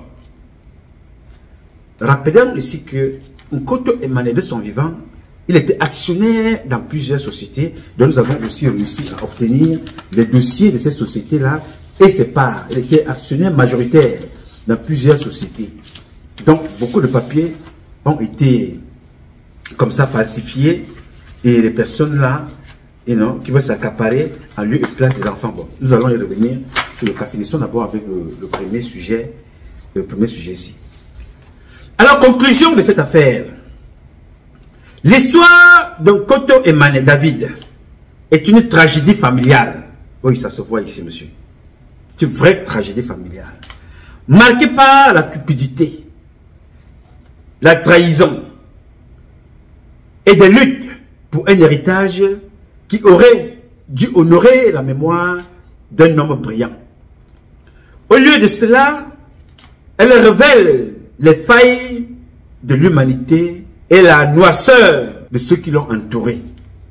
Rappelons ici que Nkoto Emmanuel de son vivant, il était actionnaire dans plusieurs sociétés, dont nous avons aussi réussi à obtenir les dossiers de ces sociétés-là et ses parts. Il était actionnaire majoritaire dans plusieurs sociétés. Donc, beaucoup de papiers ont été comme ça falsifiés et les personnes-là, qui veulent s'accaparer en lieu et place des enfants. Bon, nous allons y revenir sur le cas. Finissons d'abord avec le premier sujet ici. Alors, conclusion de cette affaire. L'histoire de Nkoto Emmanuel David est une tragédie familiale. Oui, ça se voit ici, monsieur. C'est une vraie tragédie familiale. Marquée par la cupidité, la trahison et des luttes pour un héritage qui aurait dû honorer la mémoire d'un homme brillant. Au lieu de cela, elle révèle les failles de l'humanité et la noirceur de ceux qui l'ont entouré.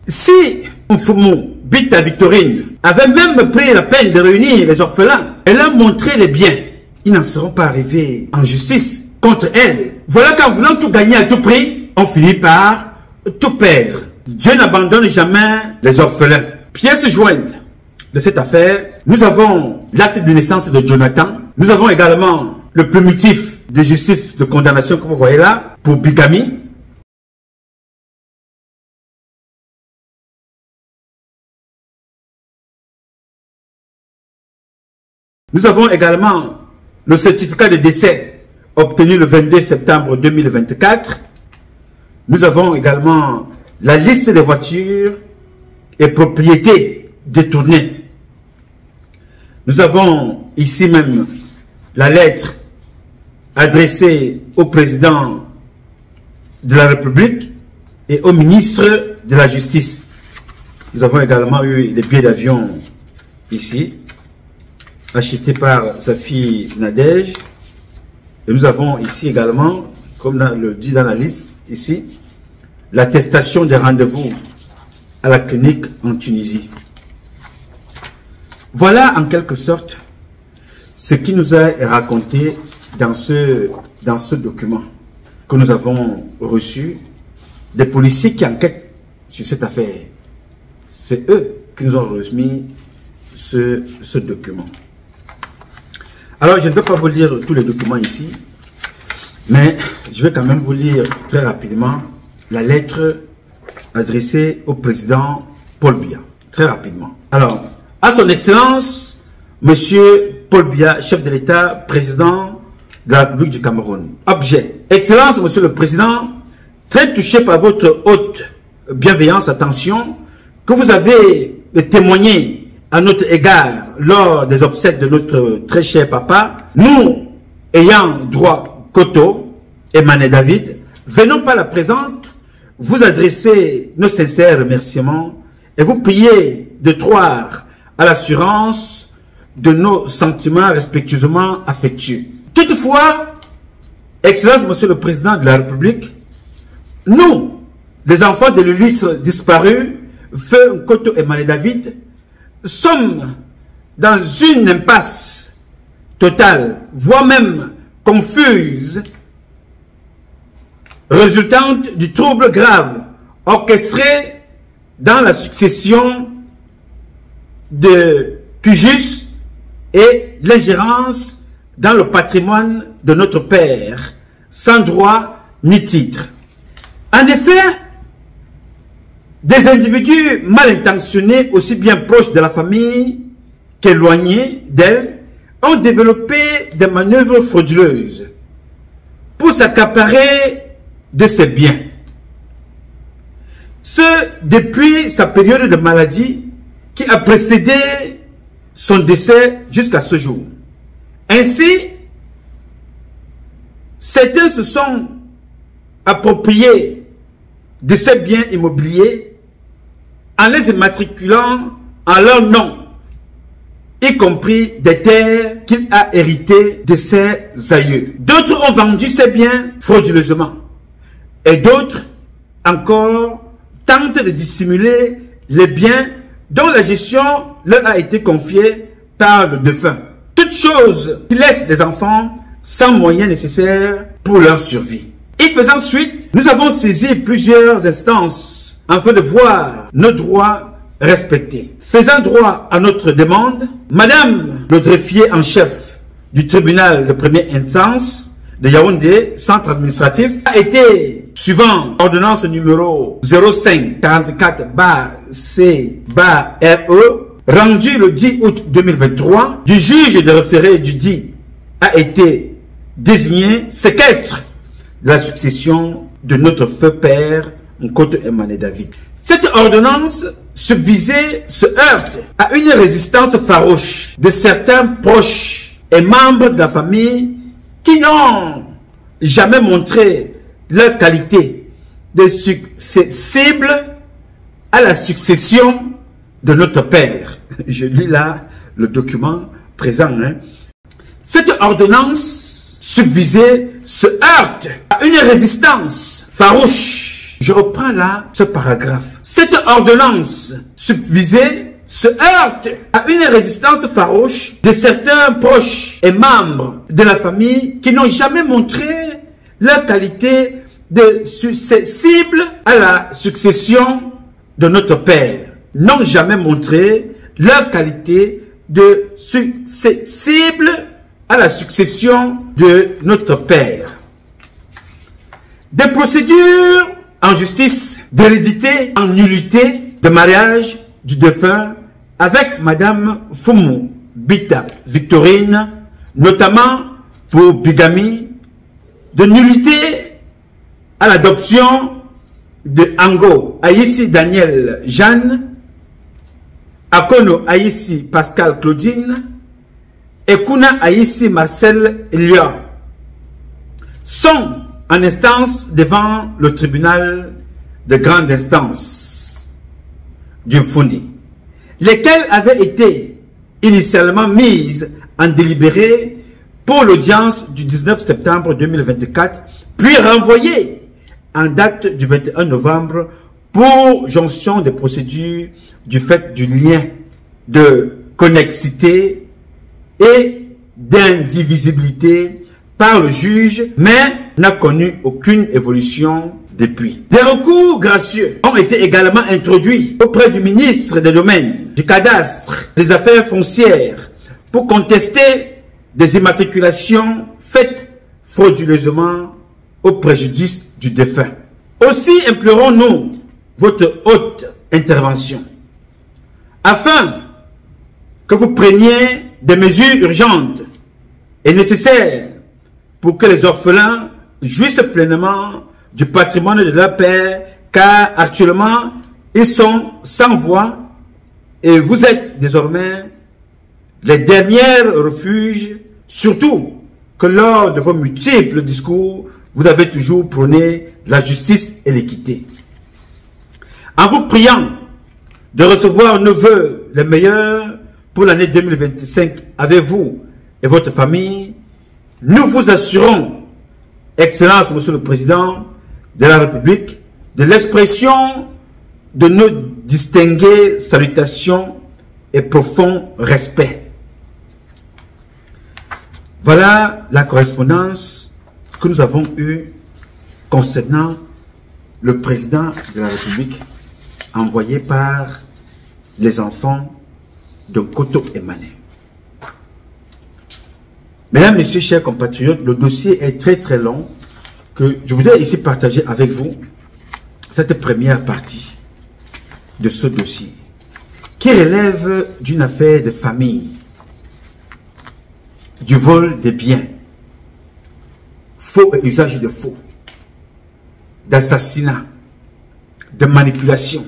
Si Mfumu Bita Victorine avait même pris la peine de réunir les orphelins, elle a montré les biens. Ils n'en seront pas arrivés en justice contre elle. Voilà qu'en voulant tout gagner à tout prix, on finit par tout perdre. Dieu n'abandonne jamais les orphelins. Pièce jointe de cette affaire, nous avons l'acte de naissance de Jonathan. Nous avons également le primitif de justice de condamnation que vous voyez là pour bigamie. Nous avons également le certificat de décès obtenu le 22 septembre 2024. Nous avons également la liste des voitures et propriétés détournées. Nous avons ici même la lettre adressée au président de la République et au ministre de la Justice. Nous avons également eu les billets d'avion ici, achetés par sa fille Nadège. Et nous avons ici également, comme le dit dans la liste, ici, l'attestation des rendez-vous à la clinique en Tunisie. Voilà en quelque sorte ce qui nous a raconté dans ce document que nous avons reçu des policiers qui enquêtent sur cette affaire. C'est eux qui nous ont remis ce document. Alors, je ne vais pas vous lire tous les documents ici, mais je vais quand même vous lire très rapidement la lettre adressée au président Paul Biya. Très rapidement. Alors, à son Excellence, Monsieur Paul Biya, chef de l'État, président de la République du Cameroun. Objet. Excellence, Monsieur le Président, très touché par votre haute bienveillance, attention, que vous avez témoigné à notre égard lors des obsèques de notre très cher papa, nous, ayant droit Nkoto Emmanuel David, venons par la présente vous adresser nos sincères remerciements et vous prier de croire à l'assurance de nos sentiments respectueusement affectueux. Toutefois, Excellence, Monsieur le Président de la République, nous, les enfants de l'illustre disparu, Feu Nkoto Emmanuel David, sommes dans une impasse totale, voire même confuse, résultante du trouble grave orchestré dans la succession de Cujus et l'ingérence dans le patrimoine de notre père, sans droit ni titre. En effet, Des individus mal intentionnés, aussi bien proches de la famille qu'éloignés d'elle, ont développé des manœuvres frauduleuses pour s'accaparer de ses biens. Ce, depuis sa période de maladie qui a précédé son décès jusqu'à ce jour. Ainsi, certains se sont appropriés de ces biens immobiliers en les immatriculant en leur nom, y compris des terres qu'il a héritées de ses aïeux. D'autres ont vendu ces biens frauduleusement et d'autres encore tentent de dissimuler les biens dont la gestion leur a été confiée par le défunt. Toute chose qui laisse les enfants sans moyens nécessaires pour leur survie. Et faisant suite, nous avons saisi plusieurs instances afin de voir nos droits respectés. Faisant droit à notre demande, Madame le greffier en chef du tribunal de première instance de Yaoundé, centre administratif, a été, suivant ordonnance numéro 0544-C-RE, rendu le 10 août 2023, du juge de référé du dit a été désigné séquestre de la succession de notre feu père Nkoto Emmanuel David. Cette ordonnance subvisée se heurte à une résistance farouche de certains proches et membres de la famille qui n'ont jamais montré leur qualité de successible à la succession de notre père. Je lis là le document présent. Cette ordonnance subvisée se heurte à une résistance farouche. Je reprends là ce paragraphe. Cette ordonnance subvisée se heurte à une résistance farouche de certains proches et membres de la famille qui n'ont jamais montré leur qualité de successible à la succession de notre père. N'ont jamais montré leur qualité de successible à la succession de notre père. Des procédures en justice d'hérédité en nullité de mariage du défunt avec Madame Fumu Bita Victorine, notamment pour bigamie, de nullité à l'adoption de Ango Aïssi Daniel Jeanne, Akono Aïssi Pascal Claudine et Kuna Aïssi Marcel Elia sont en instance devant le tribunal de grande instance du Fundi, lesquelles avaient été initialement mises en délibéré pour l'audience du 19 septembre 2024, puis renvoyées en date du 21 novembre pour jonction des procédures du fait du lien de connexité et d'indivisibilité par le juge, mais n'a connu aucune évolution depuis. Des recours gracieux ont été également introduits auprès du ministre des Domaines, du Cadastre, des Affaires foncières, pour contester des immatriculations faites frauduleusement au préjudice du défunt. Aussi implorons-nous votre haute intervention, afin que vous preniez des mesures urgentes et nécessaires pour que les orphelins jouissent pleinement du patrimoine de leur père, car actuellement, ils sont sans voix et vous êtes désormais les derniers refuges, surtout que lors de vos multiples discours, vous avez toujours prôné la justice et l'équité. En vous priant de recevoir nos vœux les meilleurs pour l'année 2025 avec vous et votre famille, nous vous assurons, Excellence, Monsieur le Président de la République, de l'expression de nos distinguées salutations et profond respect. Voilà la correspondance que nous avons eue concernant le Président de la République envoyé par les enfants de Nkoto Emmanuel. Mesdames, Messieurs, chers compatriotes, le dossier est très long que je voudrais ici partager avec vous cette première partie. de ce dossier, qui relève d'une affaire de famille, du vol des biens, faux et usage de faux, d'assassinat, de manipulation,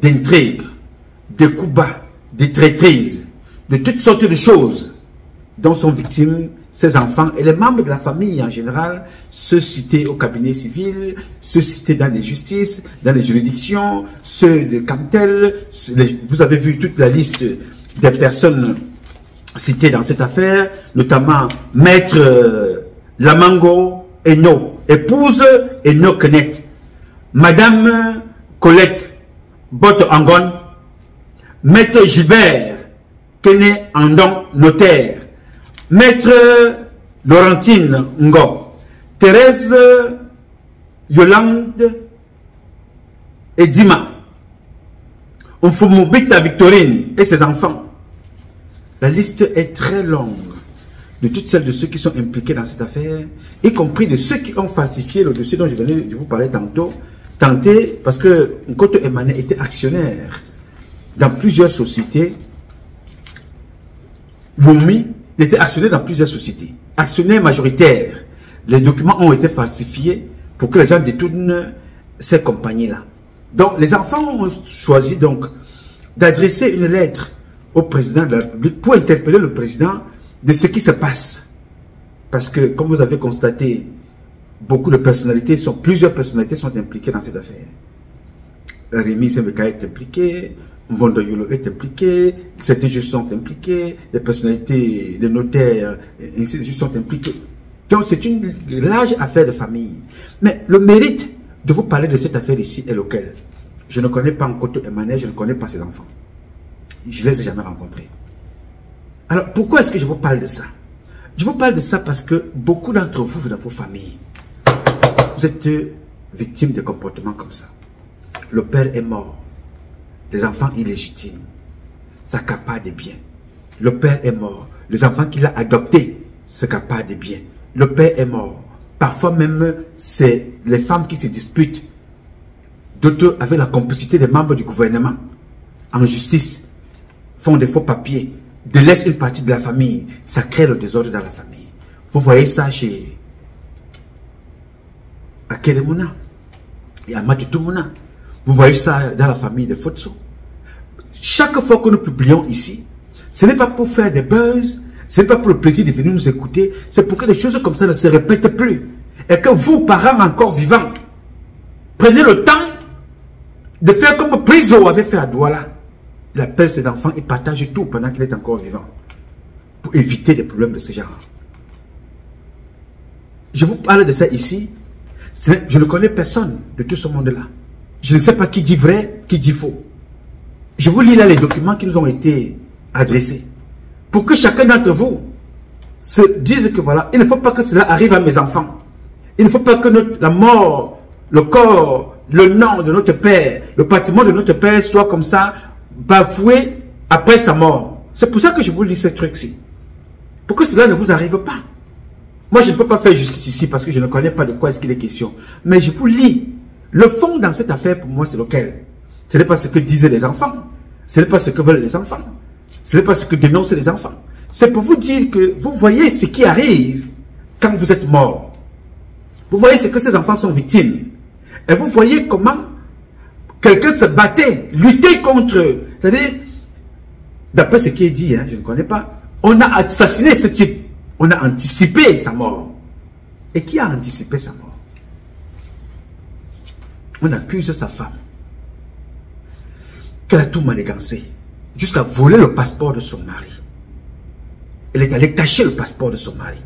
d'intrigue, de coups bas, de traîtrise, de toutes sortes de choses dont sont victimes ces enfants et les membres de la famille en général, ceux cités au cabinet civil, ceux cités dans les justices, dans les juridictions, ceux de Camtel. Vous avez vu toute la liste des personnes citées dans cette affaire, notamment Maître Lamango Eno, épouse Eno Kenet, Madame Colette Botte Angon, Maître Gilbert Kene Andon, notaire, Maître Laurentine Ngo, Thérèse Yolande Edima, Mfumubita Victorine et ses enfants. La liste est très longue de toutes celles de ceux qui sont impliqués dans cette affaire, y compris de ceux qui ont falsifié le dossier dont je venais de vous parler tantôt, tenté, parce que Nkoto Emmanuel était actionnaire dans plusieurs sociétés. Wumi était actionnaire dans plusieurs sociétés, actionnaire majoritaire. Les documents ont été falsifiés pour que les gens détournent ces compagnies-là. Donc, les enfants ont choisi donc d'adresser une lettre au président de la République pour interpeller le président de ce qui se passe. Parce que, comme vous avez constaté, plusieurs personnalités sont impliquées dans cette affaire. Rémi Sembeka est impliqué, Vondoyolo est impliqué, certains juges sont impliqués, les personnalités, les notaires, ainsi de suite sont impliqués. Donc c'est une large affaire de famille. Mais le mérite de vous parler de cette affaire ici est lequel? Je ne connais pas Nkoto Emmanuel, je ne connais pas ses enfants. Je ne les ai jamais rencontrés. Alors pourquoi est-ce que je vous parle de ça? Je vous parle de ça parce que beaucoup d'entre vous, dans vos familles, vous êtes victimes de comportements comme ça. Le père est mort. Les enfants illégitimes s'accaparent des biens. Le père est mort. Les enfants qu'il a adoptés s'accaparent des biens. Le père est mort. Parfois même, c'est les femmes qui se disputent. D'autres, avec la complicité des membres du gouvernement, en justice, font des faux papiers, délaissent une partie de la famille. Ça crée le désordre dans la famille. Vous voyez ça chez Akelemuna et Amatutumuna. Vous voyez ça dans la famille de Fotso. Chaque fois que nous publions ici, ce n'est pas pour faire des buzz, ce n'est pas pour le plaisir de venir nous écouter, c'est pour que des choses comme ça ne se répètent plus. Et que vous, parents encore vivants, prenez le temps de faire comme Priso avait fait à Douala. Il appelle ses enfants et partage tout pendant qu'il est encore vivant, pour éviter des problèmes de ce genre. Je vous parle de ça ici, je ne connais personne de tout ce monde-là. Je ne sais pas qui dit vrai, qui dit faux. Je vous lis là les documents qui nous ont été adressés. Pour que chacun d'entre vous se dise que voilà, il ne faut pas que cela arrive à mes enfants. Il ne faut pas que la mort, le corps, le nom de notre père, le patrimoine de notre père soit comme ça, bafoué après sa mort. C'est pour ça que je vous lis ce truc-ci. Pour que cela ne vous arrive pas. Moi, je ne peux pas faire justice ici parce que je ne connais pas de quoi est-ce qu'il est question. Mais je vous lis. Le fond dans cette affaire, pour moi, c'est lequel? Ce n'est pas ce que disaient les enfants. Ce n'est pas ce que veulent les enfants. Ce n'est pas ce que dénoncent les enfants. C'est pour vous dire que vous voyez ce qui arrive quand vous êtes mort. Vous voyez ce que ces enfants sont victimes. Et vous voyez comment quelqu'un se battait, luttait contre... C'est-à-dire, d'après ce qui est dit, je ne connais pas, on a assassiné ce type. On a anticipé sa mort. Et qui a anticipé sa mort? On accuse sa femme qu'elle a tout manigancé jusqu'à voler le passeport de son mari. Elle est allée cacher le passeport de son mari.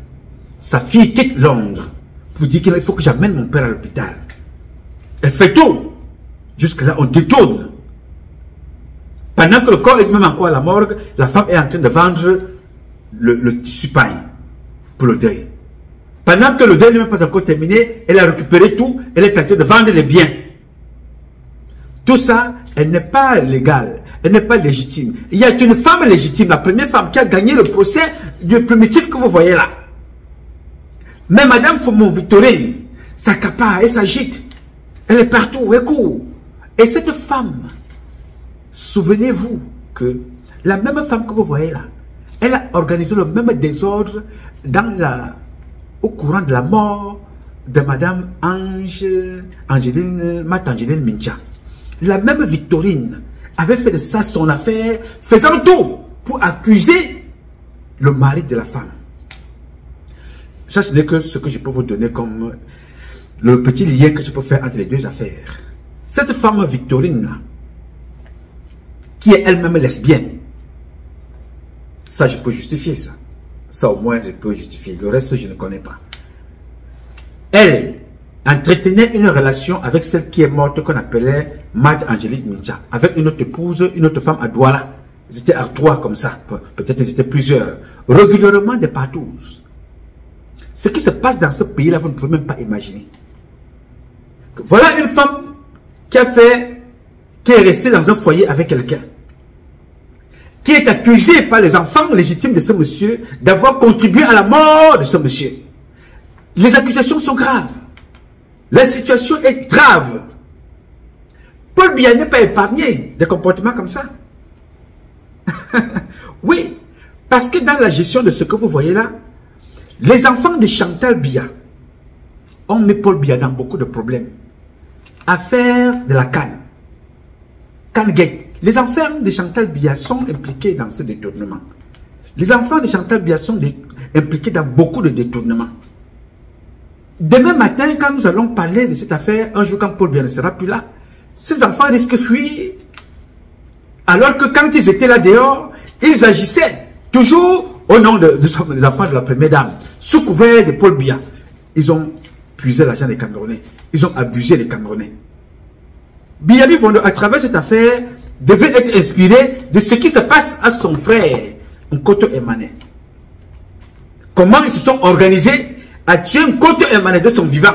Sa fille quitte Londres pour dire qu'il faut que j'amène mon père à l'hôpital. Elle fait tout. Jusque là, on détourne. Pendant que le corps est même encore à la morgue, la femme est en train de vendre le tissu paille pour le deuil. Pendant que le deuil n'est même pas encore terminé, elle a récupéré tout, elle est en train de vendre les biens. Tout ça, elle n'est pas légale, elle n'est pas légitime. Il y a une femme légitime, la première femme qui a gagné le procès du primitif que vous voyez là. Mais Madame Fumon Victorine s'accapare, elle s'agite, elle est partout, elle court. Et cette femme Souvenez-vous que la même femme que vous voyez là, elle a organisé le même désordre au courant de la mort de Madame Mat Angeline Mincha. La même Victorine avait fait de ça son affaire, faisant tout pour accuser le mari de la femme. Ça, ce n'est que ce que je peux vous donner comme le petit lien que je peux faire entre les deux affaires. Cette femme Victorine là, qui est elle-même lesbienne, ça je peux justifier ça. Ça au moins je peux justifier. Le reste je ne connais pas. Elle entretenait une relation avec celle qui est morte qu'on appelait Mat Angélique Mincha, avec une autre épouse, une autre femme à Douala. Ils étaient à trois comme ça. Peut-être ils étaient plusieurs. Régulièrement des partous. Ce qui se passe dans ce pays-là, vous ne pouvez même pas imaginer. Voilà une femme qui est restée dans un foyer avec quelqu'un, qui est accusée par les enfants légitimes de ce monsieur d'avoir contribué à la mort de ce monsieur. Les accusations sont graves. La situation est grave. Paul Biya n'est pas épargné des comportements comme ça. Oui, parce que dans la gestion de ce que vous voyez là, les enfants de Chantal Biya ont mis Paul Biya dans beaucoup de problèmes. Affaire de la canne. Canne Gate. Les enfants de Chantal Biya sont impliqués dans ce détournement. Les enfants de Chantal Biya sont impliqués dans beaucoup de détournements. Demain matin, quand nous allons parler de cette affaire, un jour quand Paul Biya ne sera plus là, ces enfants risquent de fuir. Alors que quand ils étaient là dehors, ils agissaient toujours au nom des enfants de la première dame, sous couvert de Paul Biya. Ils ont puisé l'argent des Camerounais. Ils ont abusé des Camerounais. Biyabi Vondo, à travers cette affaire, devait être inspiré de ce qui se passe à son frère, Nkoto Emane. Comment ils se sont organisés à tuer Nkoto Emane de son vivant.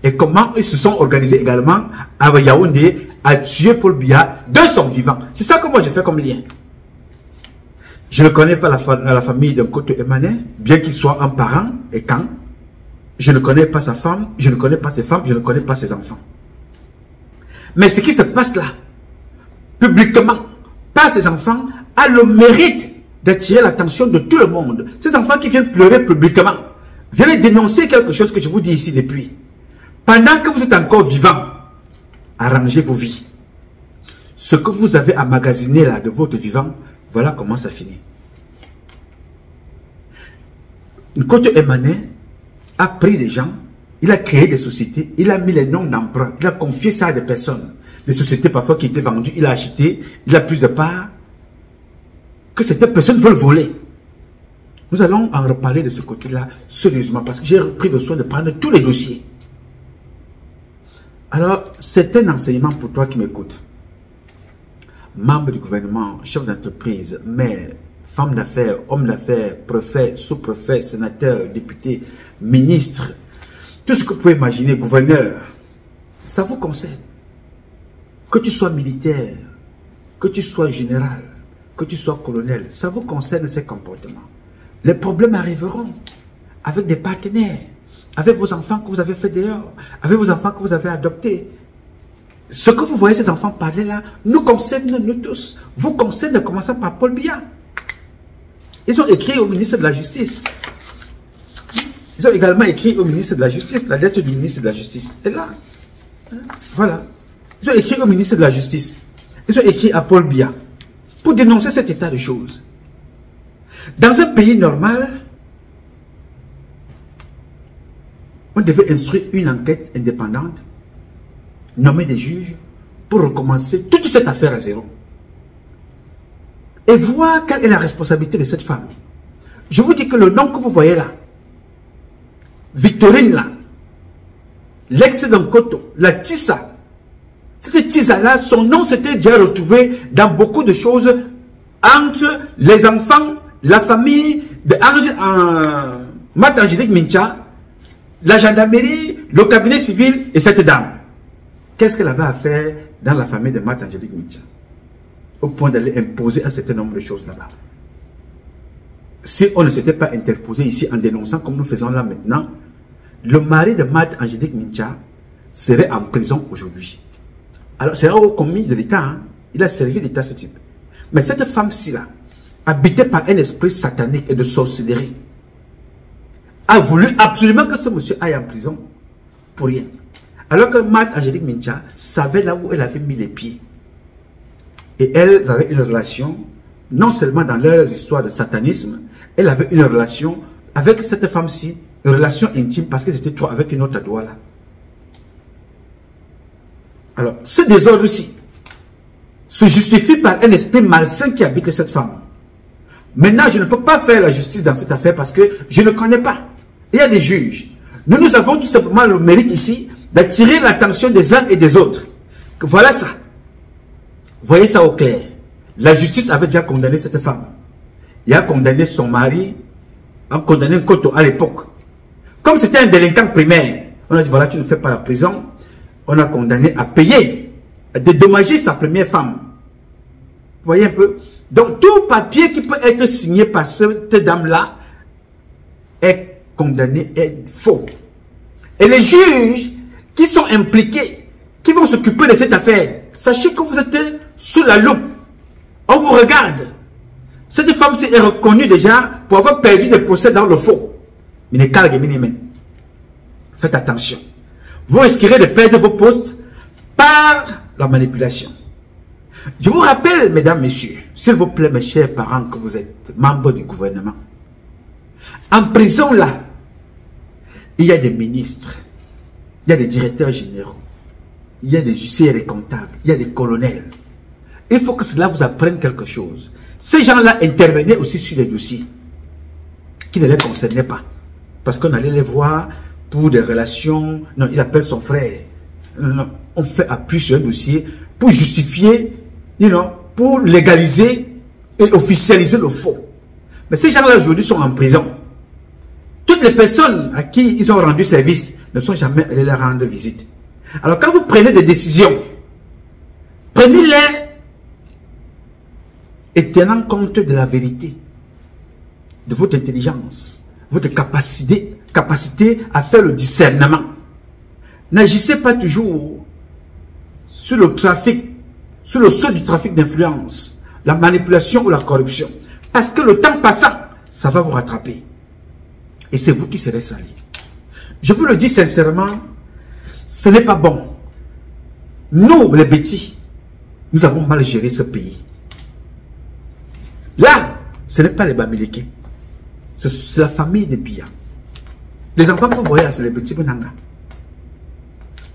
Et comment ils se sont organisés également à Yaoundé à tuer Paul Biya de son vivant. C'est ça que moi je fais comme lien. Je ne connais pas la famille de Nkoto Emane, bien qu'il soit un parent et quand. Je ne connais pas sa femme, je ne connais pas ses femmes, je ne connais pas ses enfants. Mais ce qui se passe là, publiquement, par ses enfants, a le mérite d'attirer l'attention de tout le monde. Ces enfants qui viennent pleurer publiquement, viennent dénoncer quelque chose que je vous dis ici depuis. Pendant que vous êtes encore vivant, arrangez vos vies. Ce que vous avez emmagasiné là de votre vivant, voilà comment ça finit. Nkoto Emane a pris des gens, il a créé des sociétés, il a mis les noms d'emprunt, il a confié ça à des personnes. Des sociétés parfois qui étaient vendues, il a acheté, il a plus de parts que certaines personnes veulent voler. Nous allons en reparler de ce côté-là sérieusement parce que j'ai pris le soin de prendre tous les dossiers. Alors, c'est un enseignement pour toi qui m'écoutes. Membre du gouvernement, chef d'entreprise, maire, femme d'affaires, homme d'affaires, préfet, sous-préfet, sénateur, député, ministre, tout ce que vous pouvez imaginer, gouverneur, ça vous concerne. Que tu sois militaire, que tu sois général, que tu sois colonel, ça vous concerne ces comportements. Les problèmes arriveront avec des partenaires, avec vos enfants que vous avez fait dehors, avec vos enfants que vous avez adoptés. Ce que vous voyez ces enfants parler là, nous concerne nous tous. Vous concerne en commençant par Paul Biya. Ils ont écrit au ministre de la Justice. Ils ont également écrit au ministre de la Justice, la lettre du ministre de la Justice. Et là, voilà. Ils ont écrit au ministre de la Justice. Ils ont écrit à Paul Biya pour dénoncer cet état de choses. Dans un pays normal, on devait instruire une enquête indépendante, nommer des juges pour recommencer toute cette affaire à zéro. Et voir quelle est la responsabilité de cette femme. Je vous dis que le nom que vous voyez là, Victorine là, l'ex d'Nkoto, la Tissa, cette Tissa là, son nom s'était déjà retrouvé dans beaucoup de choses entre les enfants, la famille de Mat Angélique Mincha, la gendarmerie, le cabinet civil et cette dame. Qu'est-ce qu'elle avait à faire dans la famille de Mat Angélique Mincha? Au point d'aller imposer un certain nombre de choses là-bas. Si on ne s'était pas interposé ici en dénonçant comme nous faisons là maintenant, le mari de Mat Angélique Mincha serait en prison aujourd'hui. Alors c'est au commis de l'État, hein? Il a servi l'État, ce type. Mais cette femme-ci, là, habitée par un esprit satanique et de sorcellerie, a voulu absolument que ce monsieur aille en prison pour rien. Alors que Mme Angélique Mincha savait là où elle avait mis les pieds. Et elle avait une relation, non seulement dans leurs histoires de satanisme, elle avait une relation avec cette femme-ci, une relation intime parce que c'était toi avec une autre Douala. Alors, ce désordre-ci se justifie par un esprit malsain qui habite cette femme. Maintenant, je ne peux pas faire la justice dans cette affaire parce que je ne connais pas. Il y a des juges. Nous avons tout simplement le mérite ici d'attirer l'attention des uns et des autres. Voilà ça. Voyez ça au clair. La justice avait déjà condamné cette femme. Il a condamné son mari, a condamné un Koto à l'époque. Comme c'était un délinquant primaire, on a dit voilà, tu ne fais pas la prison. On a condamné à payer, à dédommager sa première femme. Vous voyez un peu? Donc tout papier qui peut être signé par cette dame-là est condamné, est faux. Et les juges qui sont impliqués, qui vont s'occuper de cette affaire, sachez que vous êtes sous la loupe. On vous regarde. Cette femme-ci est reconnue déjà pour avoir perdu des procès dans le faux. Faites attention. Vous risquerez de perdre vos postes par la manipulation. Je vous rappelle, mesdames, messieurs, s'il vous plaît, mes chers parents, que vous êtes membres du gouvernement. En prison, là, il y a des ministres, il y a des directeurs généraux, il y a des huissiers et des comptables, il y a des colonels. Il faut que cela vous apprenne quelque chose. Ces gens-là intervenaient aussi sur les dossiers qui ne les concernaient pas. Parce qu'on allait les voir pour des relations. Non, il appelle son frère. Non, non, on fait appui sur un dossier pour justifier, pour légaliser et officialiser le faux. Mais ces gens-là aujourd'hui sont en prison. Toutes les personnes à qui ils ont rendu service ne sont jamais allées leur rendre visite. Alors quand vous prenez des décisions, prenez-les et tenant compte de la vérité, de votre intelligence, votre capacité à faire le discernement. N'agissez pas toujours sur le trafic, sur le sceau du trafic d'influence, la manipulation ou la corruption. Parce que le temps passant, ça va vous rattraper. Et c'est vous qui serez sali. Je vous le dis sincèrement, ce n'est pas bon. Nous, les bêtis, nous avons mal géré ce pays. Là, ce n'est pas les Bamileke. C'est la famille de Biya. Les enfants que vous voyez là, c'est les petits Benanga.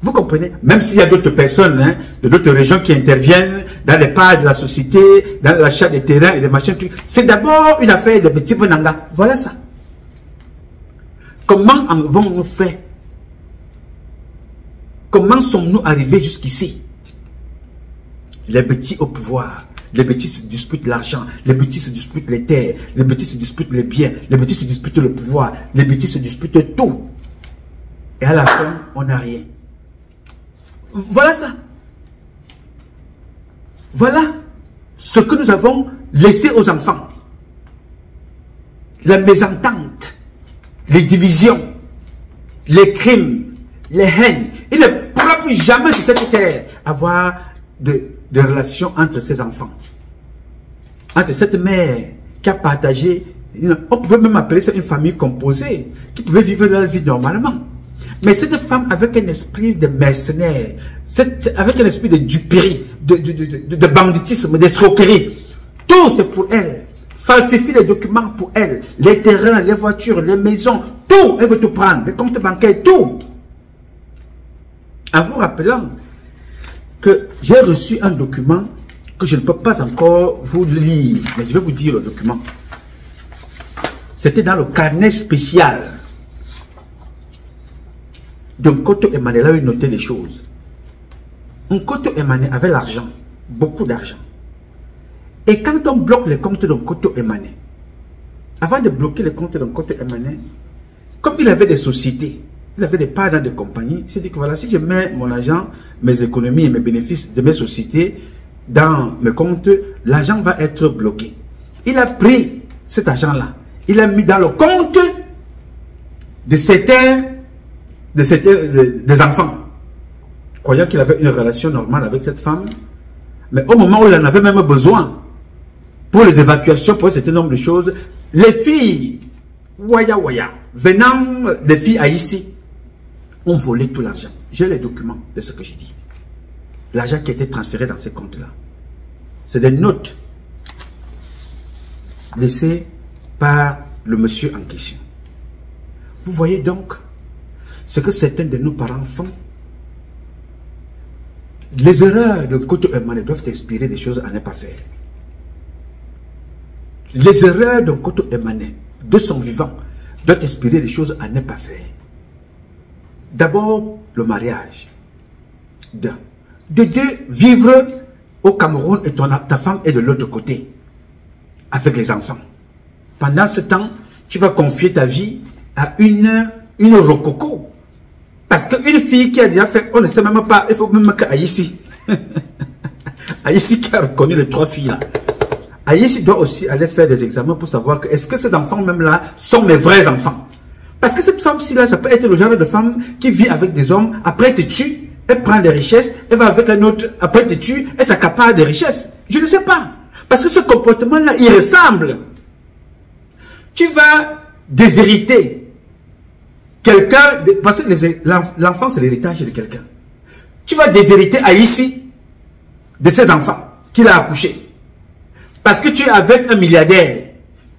Vous comprenez? Même s'il y a d'autres personnes, de d'autres régions qui interviennent dans les parts de la société, dans l'achat des terrains et des machins, c'est d'abord une affaire de petits Benanga. Voilà ça. Comment avons-nous fait? Comment sommes-nous arrivés jusqu'ici? Les petits au pouvoir. Les petits se disputent l'argent, les petits se disputent les terres, les petits se disputent les biens, les petits se disputent le pouvoir, les petits se disputent tout. Et à la fin, on n'a rien. Voilà ça. Voilà ce que nous avons laissé aux enfants. La mésentente, les divisions, les crimes, les haines. Il ne pourra plus jamais sur cette terre avoir de relations entre ses enfants. Entre cette mère qui a partagé, on pouvait même appeler ça une famille composée, qui pouvait vivre leur vie normalement. Mais cette femme avec un esprit de mercenaire, avec un esprit de duperie, de banditisme, d'escroquerie, tout c'est pour elle. Falsifie les documents pour elle, les terrains, les voitures, les maisons, tout, elle veut tout prendre, les comptes bancaires, tout. En vous rappelant que j'ai reçu un document que je ne peux pas encore vous lire, mais je vais vous dire le document. C'était dans le carnet spécial d'Nkoto Emmanuel. Là où il notait les choses. Nkoto Emmanuel avait l'argent, beaucoup d'argent. Et quand on bloque les comptes d'Nkoto Emmanuel, avant de bloquer les comptes d'Nkoto Emmanuel, comme il avait des sociétés, il avait des parts dans des compagnies, il s'est dit que voilà, si je mets mon argent, mes économies et mes bénéfices de mes sociétés dans mes comptes, l'argent va être bloqué. Il a pris cet argent-là, il l'a mis dans le compte de des enfants, croyant qu'il avait une relation normale avec cette femme, Mais au moment où il en avait même besoin, pour les évacuations, pour un certain nombre de choses, les filles, venant des filles à ici, ont volé tout l'argent. J'ai les documents de ce que j'ai dit. L'argent qui a été transféré dans ces comptes-là. C'est des notes laissées par le monsieur en question. Vous voyez donc ce que certains de nos parents font. Les erreurs de Koto Emane doivent inspirer des choses à ne pas faire. Les erreurs de Koto Emane, de son vivant, doivent inspirer des choses à ne pas faire. D'abord, le mariage. De deux, vivre au Cameroun et ta femme est de l'autre côté, avec les enfants. Pendant ce temps, tu vas confier ta vie à une rococo. Parce qu'une fille qui a déjà fait, on ne sait même pas, il faut même qu'Aïssi. Aïssi qui a reconnu les 3 filles là. Aïssi doit aussi aller faire des examens pour savoir que est-ce que ces enfants même là sont mes vrais enfants. Parce que cette femme-ci là, ça peut être le genre de femme qui vit avec des hommes, après elle te tue, elle prend des richesses, elle va avec un autre, après elle te tue, elle s'accapare des richesses. Je ne sais pas. Parce que ce comportement-là, il ressemble. Tu vas déshériter quelqu'un, parce que l'enfant c'est l'héritage de quelqu'un. Tu vas déshériter Aïssi de ses enfants qu'il a accouchés. Parce que tu es avec un milliardaire.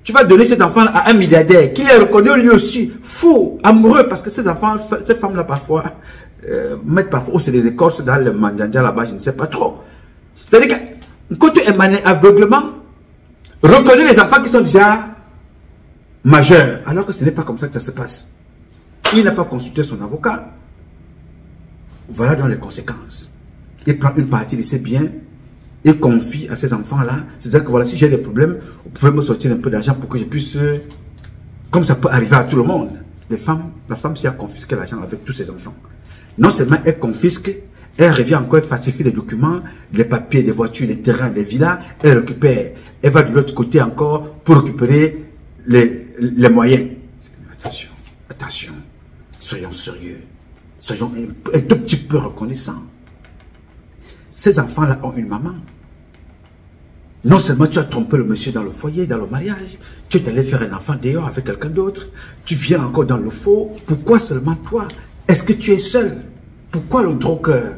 Tu vas donner cet enfant à un milliardaire qui est reconnu lui aussi fou, amoureux, parce que ces enfants, ces femmes-là parfois mettent parfois, c'est des écorces dans le manjanja là-bas, je ne sais pas trop. C'est-à-dire que quand tu émanes aveuglement, reconnaît les enfants qui sont déjà majeurs, alors que ce n'est pas comme ça que ça se passe. Il n'a pas consulté son avocat. Voilà donc les conséquences. Il prend une partie de ses biens et confie à ces enfants-là. C'est-à-dire que voilà, si j'ai des problèmes, vous pouvez me sortir un peu d'argent pour que je puisse... Comme ça peut arriver à tout le monde. La femme s'y a confisqué l'argent avec tous ses enfants. Non seulement elle confisque, elle revient encore, elle falsifie les documents, les papiers, les voitures, les terrains, les villas, elle récupère. Elle va de l'autre côté encore pour récupérer les moyens. Attention, attention. Soyons sérieux. Soyons un tout petit peu reconnaissants. Ces enfants-là ont une maman. Non seulement tu as trompé le monsieur dans le foyer, dans le mariage, tu es allé faire un enfant dehors avec quelqu'un d'autre, tu viens encore dans le faux. Pourquoi seulement toi? Est-ce que tu es seul? Pourquoi le drogueur?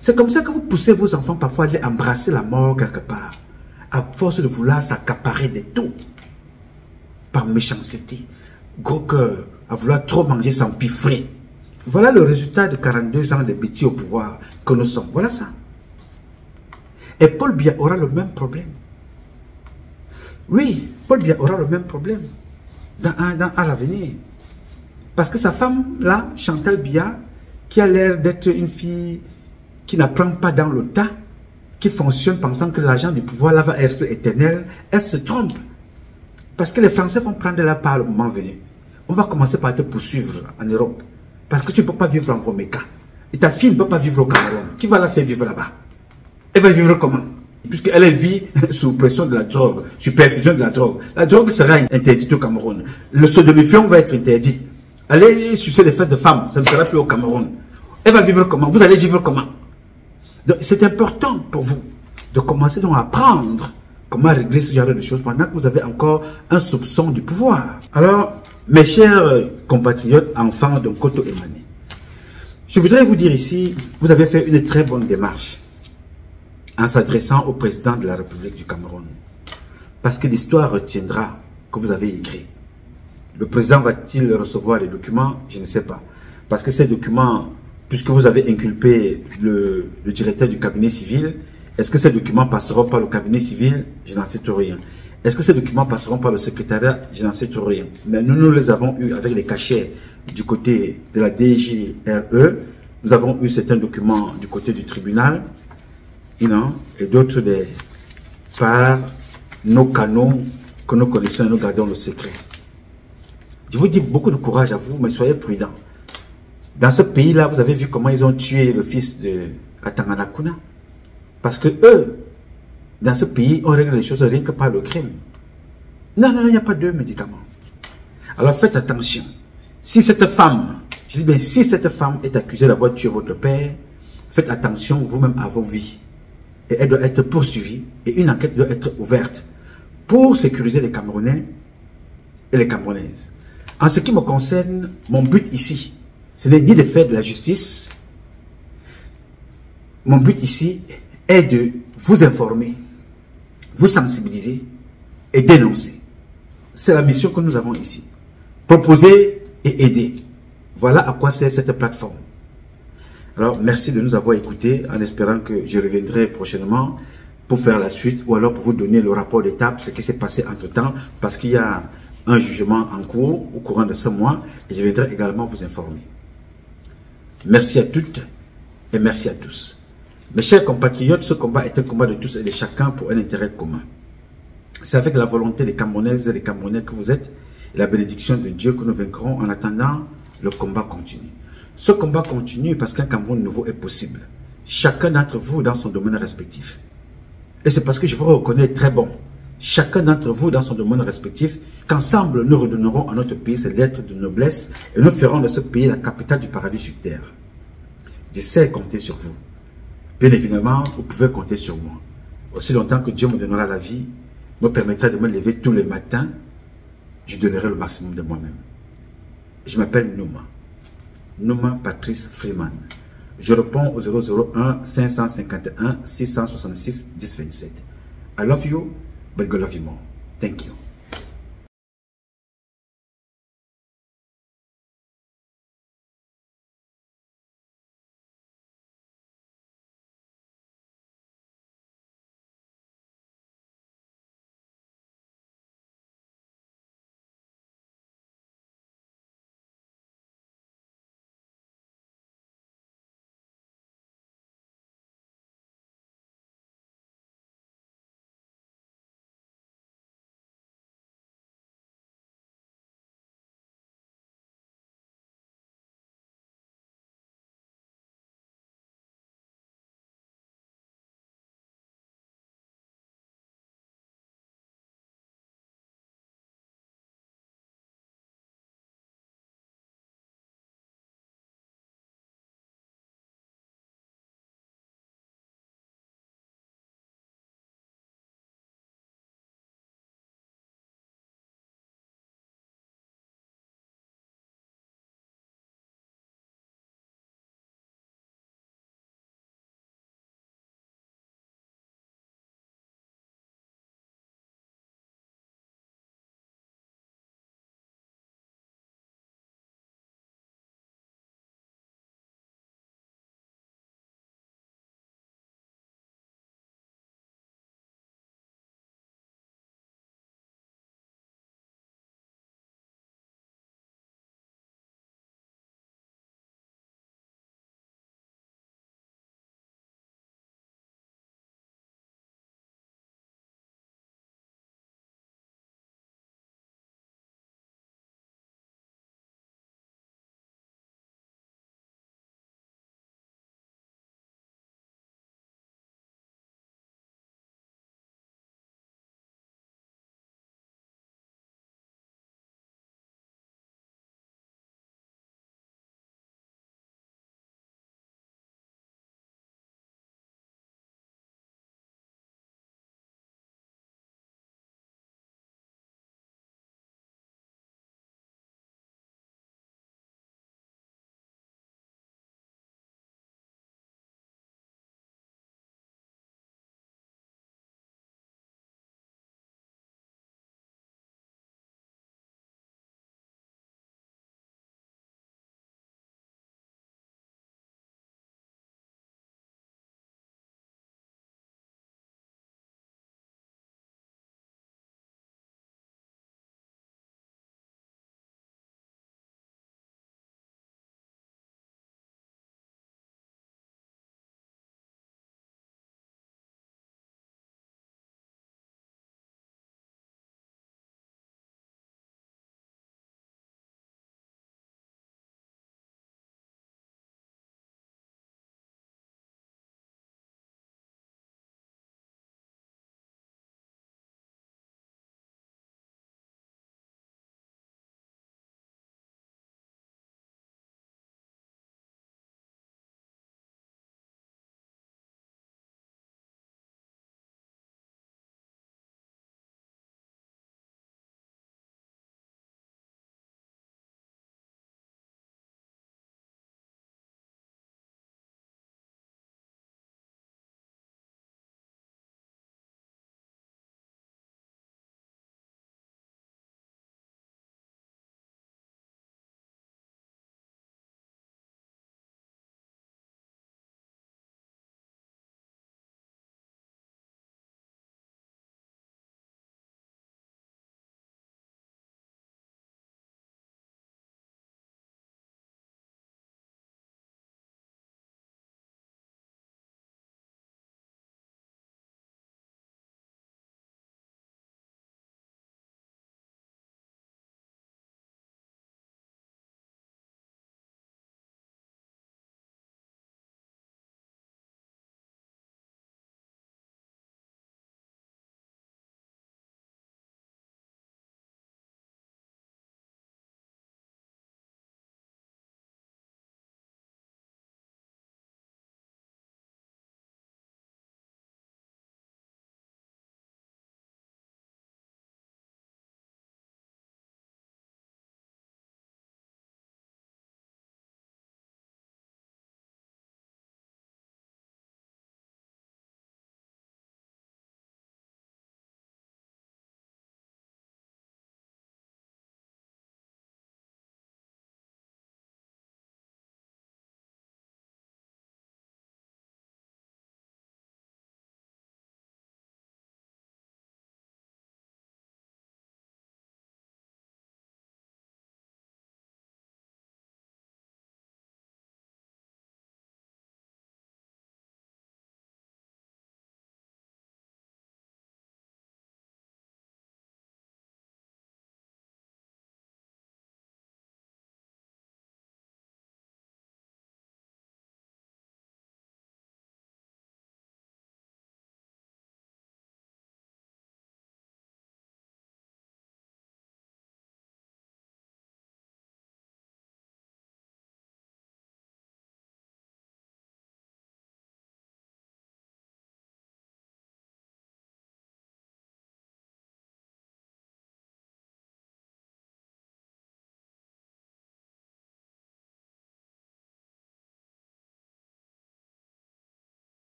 C'est comme ça que vous poussez vos enfants parfois à aller embrasser la mort quelque part, à force de vouloir s'accaparer de tout, par méchanceté, gros cœur, à vouloir trop manger, s'empiffrer. Voilà le résultat de 42 ans de bêtises au pouvoir que nous sommes. Voilà ça. Et Paul Biya aura le même problème. Oui, Paul Biya aura le même problème à l'avenir. Parce que sa femme, là, Chantal Biya, qui a l'air d'être une fille qui n'apprend pas dans le tas, qui fonctionne pensant que l'argent du pouvoir là va être éternel, elle se trompe. Parce que les Français vont prendre la part le moment venu. On va commencer par te poursuivre en Europe. Parce que tu ne peux pas vivre en Vomeka. Et ta fille ne peut pas vivre au Cameroun. Qui va la faire vivre là-bas? Elle va vivre comment? Puisqu'elle vit sous pression de la drogue, sous perfusion de la drogue. La drogue sera interdite au Cameroun. Le sodomifiant va être interdit. Allez sucer les fesses de femmes, ça ne sera plus au Cameroun. Elle va vivre comment? Vous allez vivre comment? Donc c'est important pour vous de commencer donc à apprendre comment régler ce genre de choses pendant que vous avez encore un soupçon du pouvoir. Alors, mes chers compatriotes, enfants de Koto Emane, je voudrais vous dire ici, vous avez fait une très bonne démarche en s'adressant au président de la République du Cameroun. Parce que l'histoire retiendra que vous avez écrit. Le président va-t-il recevoir les documents? Je ne sais pas. Parce que ces documents, puisque vous avez inculpé le directeur du cabinet civil, est-ce que ces documents passeront par le cabinet civil? Je n'en sais tout rien. Est-ce que ces documents passeront par le secrétariat? Je n'en sais tout rien. Mais nous les avons eus avec les cachets du côté de la DGRE. Nous avons eu certains documents du côté du tribunal. Et d'autres par nos canaux que nous connaissons et nous gardons le secret. Je vous dis beaucoup de courage à vous, mais soyez prudents. Dans ce pays-là, vous avez vu comment ils ont tué le fils de Atanganakuna. Parce que eux, dans ce pays, on règle les choses rien que par le crime. Non, il n'y a pas de médicaments. Alors faites attention. Si cette femme, je dis bien, si cette femme est accusée d'avoir tué votre père, faites attention vous-même à vos vies. et elle doit être poursuivie et une enquête doit être ouverte pour sécuriser les Camerounais et les Camerounaises. En ce qui me concerne, mon but ici, ce n'est ni de faire de la justice. Mon but ici est de vous informer, vous sensibiliser et dénoncer. C'est la mission que nous avons ici. Proposer et aider. Voilà à quoi sert cette plateforme. Alors, merci de nous avoir écoutés en espérant que je reviendrai prochainement pour faire la suite ou alors pour vous donner le rapport d'étape, ce qui s'est passé entre temps, parce qu'il y a un jugement en cours au courant de ce mois et je viendrai également vous informer. Merci à toutes et merci à tous. Mes chers compatriotes, ce combat est un combat de tous et de chacun pour un intérêt commun. C'est avec la volonté des Camerounaises et des Camerounais que vous êtes et la bénédiction de Dieu que nous vaincrons. En attendant, le combat continue. Ce combat continue parce qu'un Cameroun nouveau est possible. Chacun d'entre vous dans son domaine respectif. Et c'est parce que je vous reconnais très bon. Chacun d'entre vous dans son domaine respectif, qu'ensemble nous redonnerons à notre pays ses lettres de noblesse et nous ferons de ce pays la capitale du paradis sur terre. Je sais compter sur vous. Bien évidemment, vous pouvez compter sur moi. Aussi longtemps que Dieu me donnera la vie, me permettra de me lever tous les matins, je donnerai le maximum de moi-même. Je m'appelle Nouma. Nouma Patrice Freeman. Je réponds au 001 551 666 1027. I love you, but God love you more. Thank you.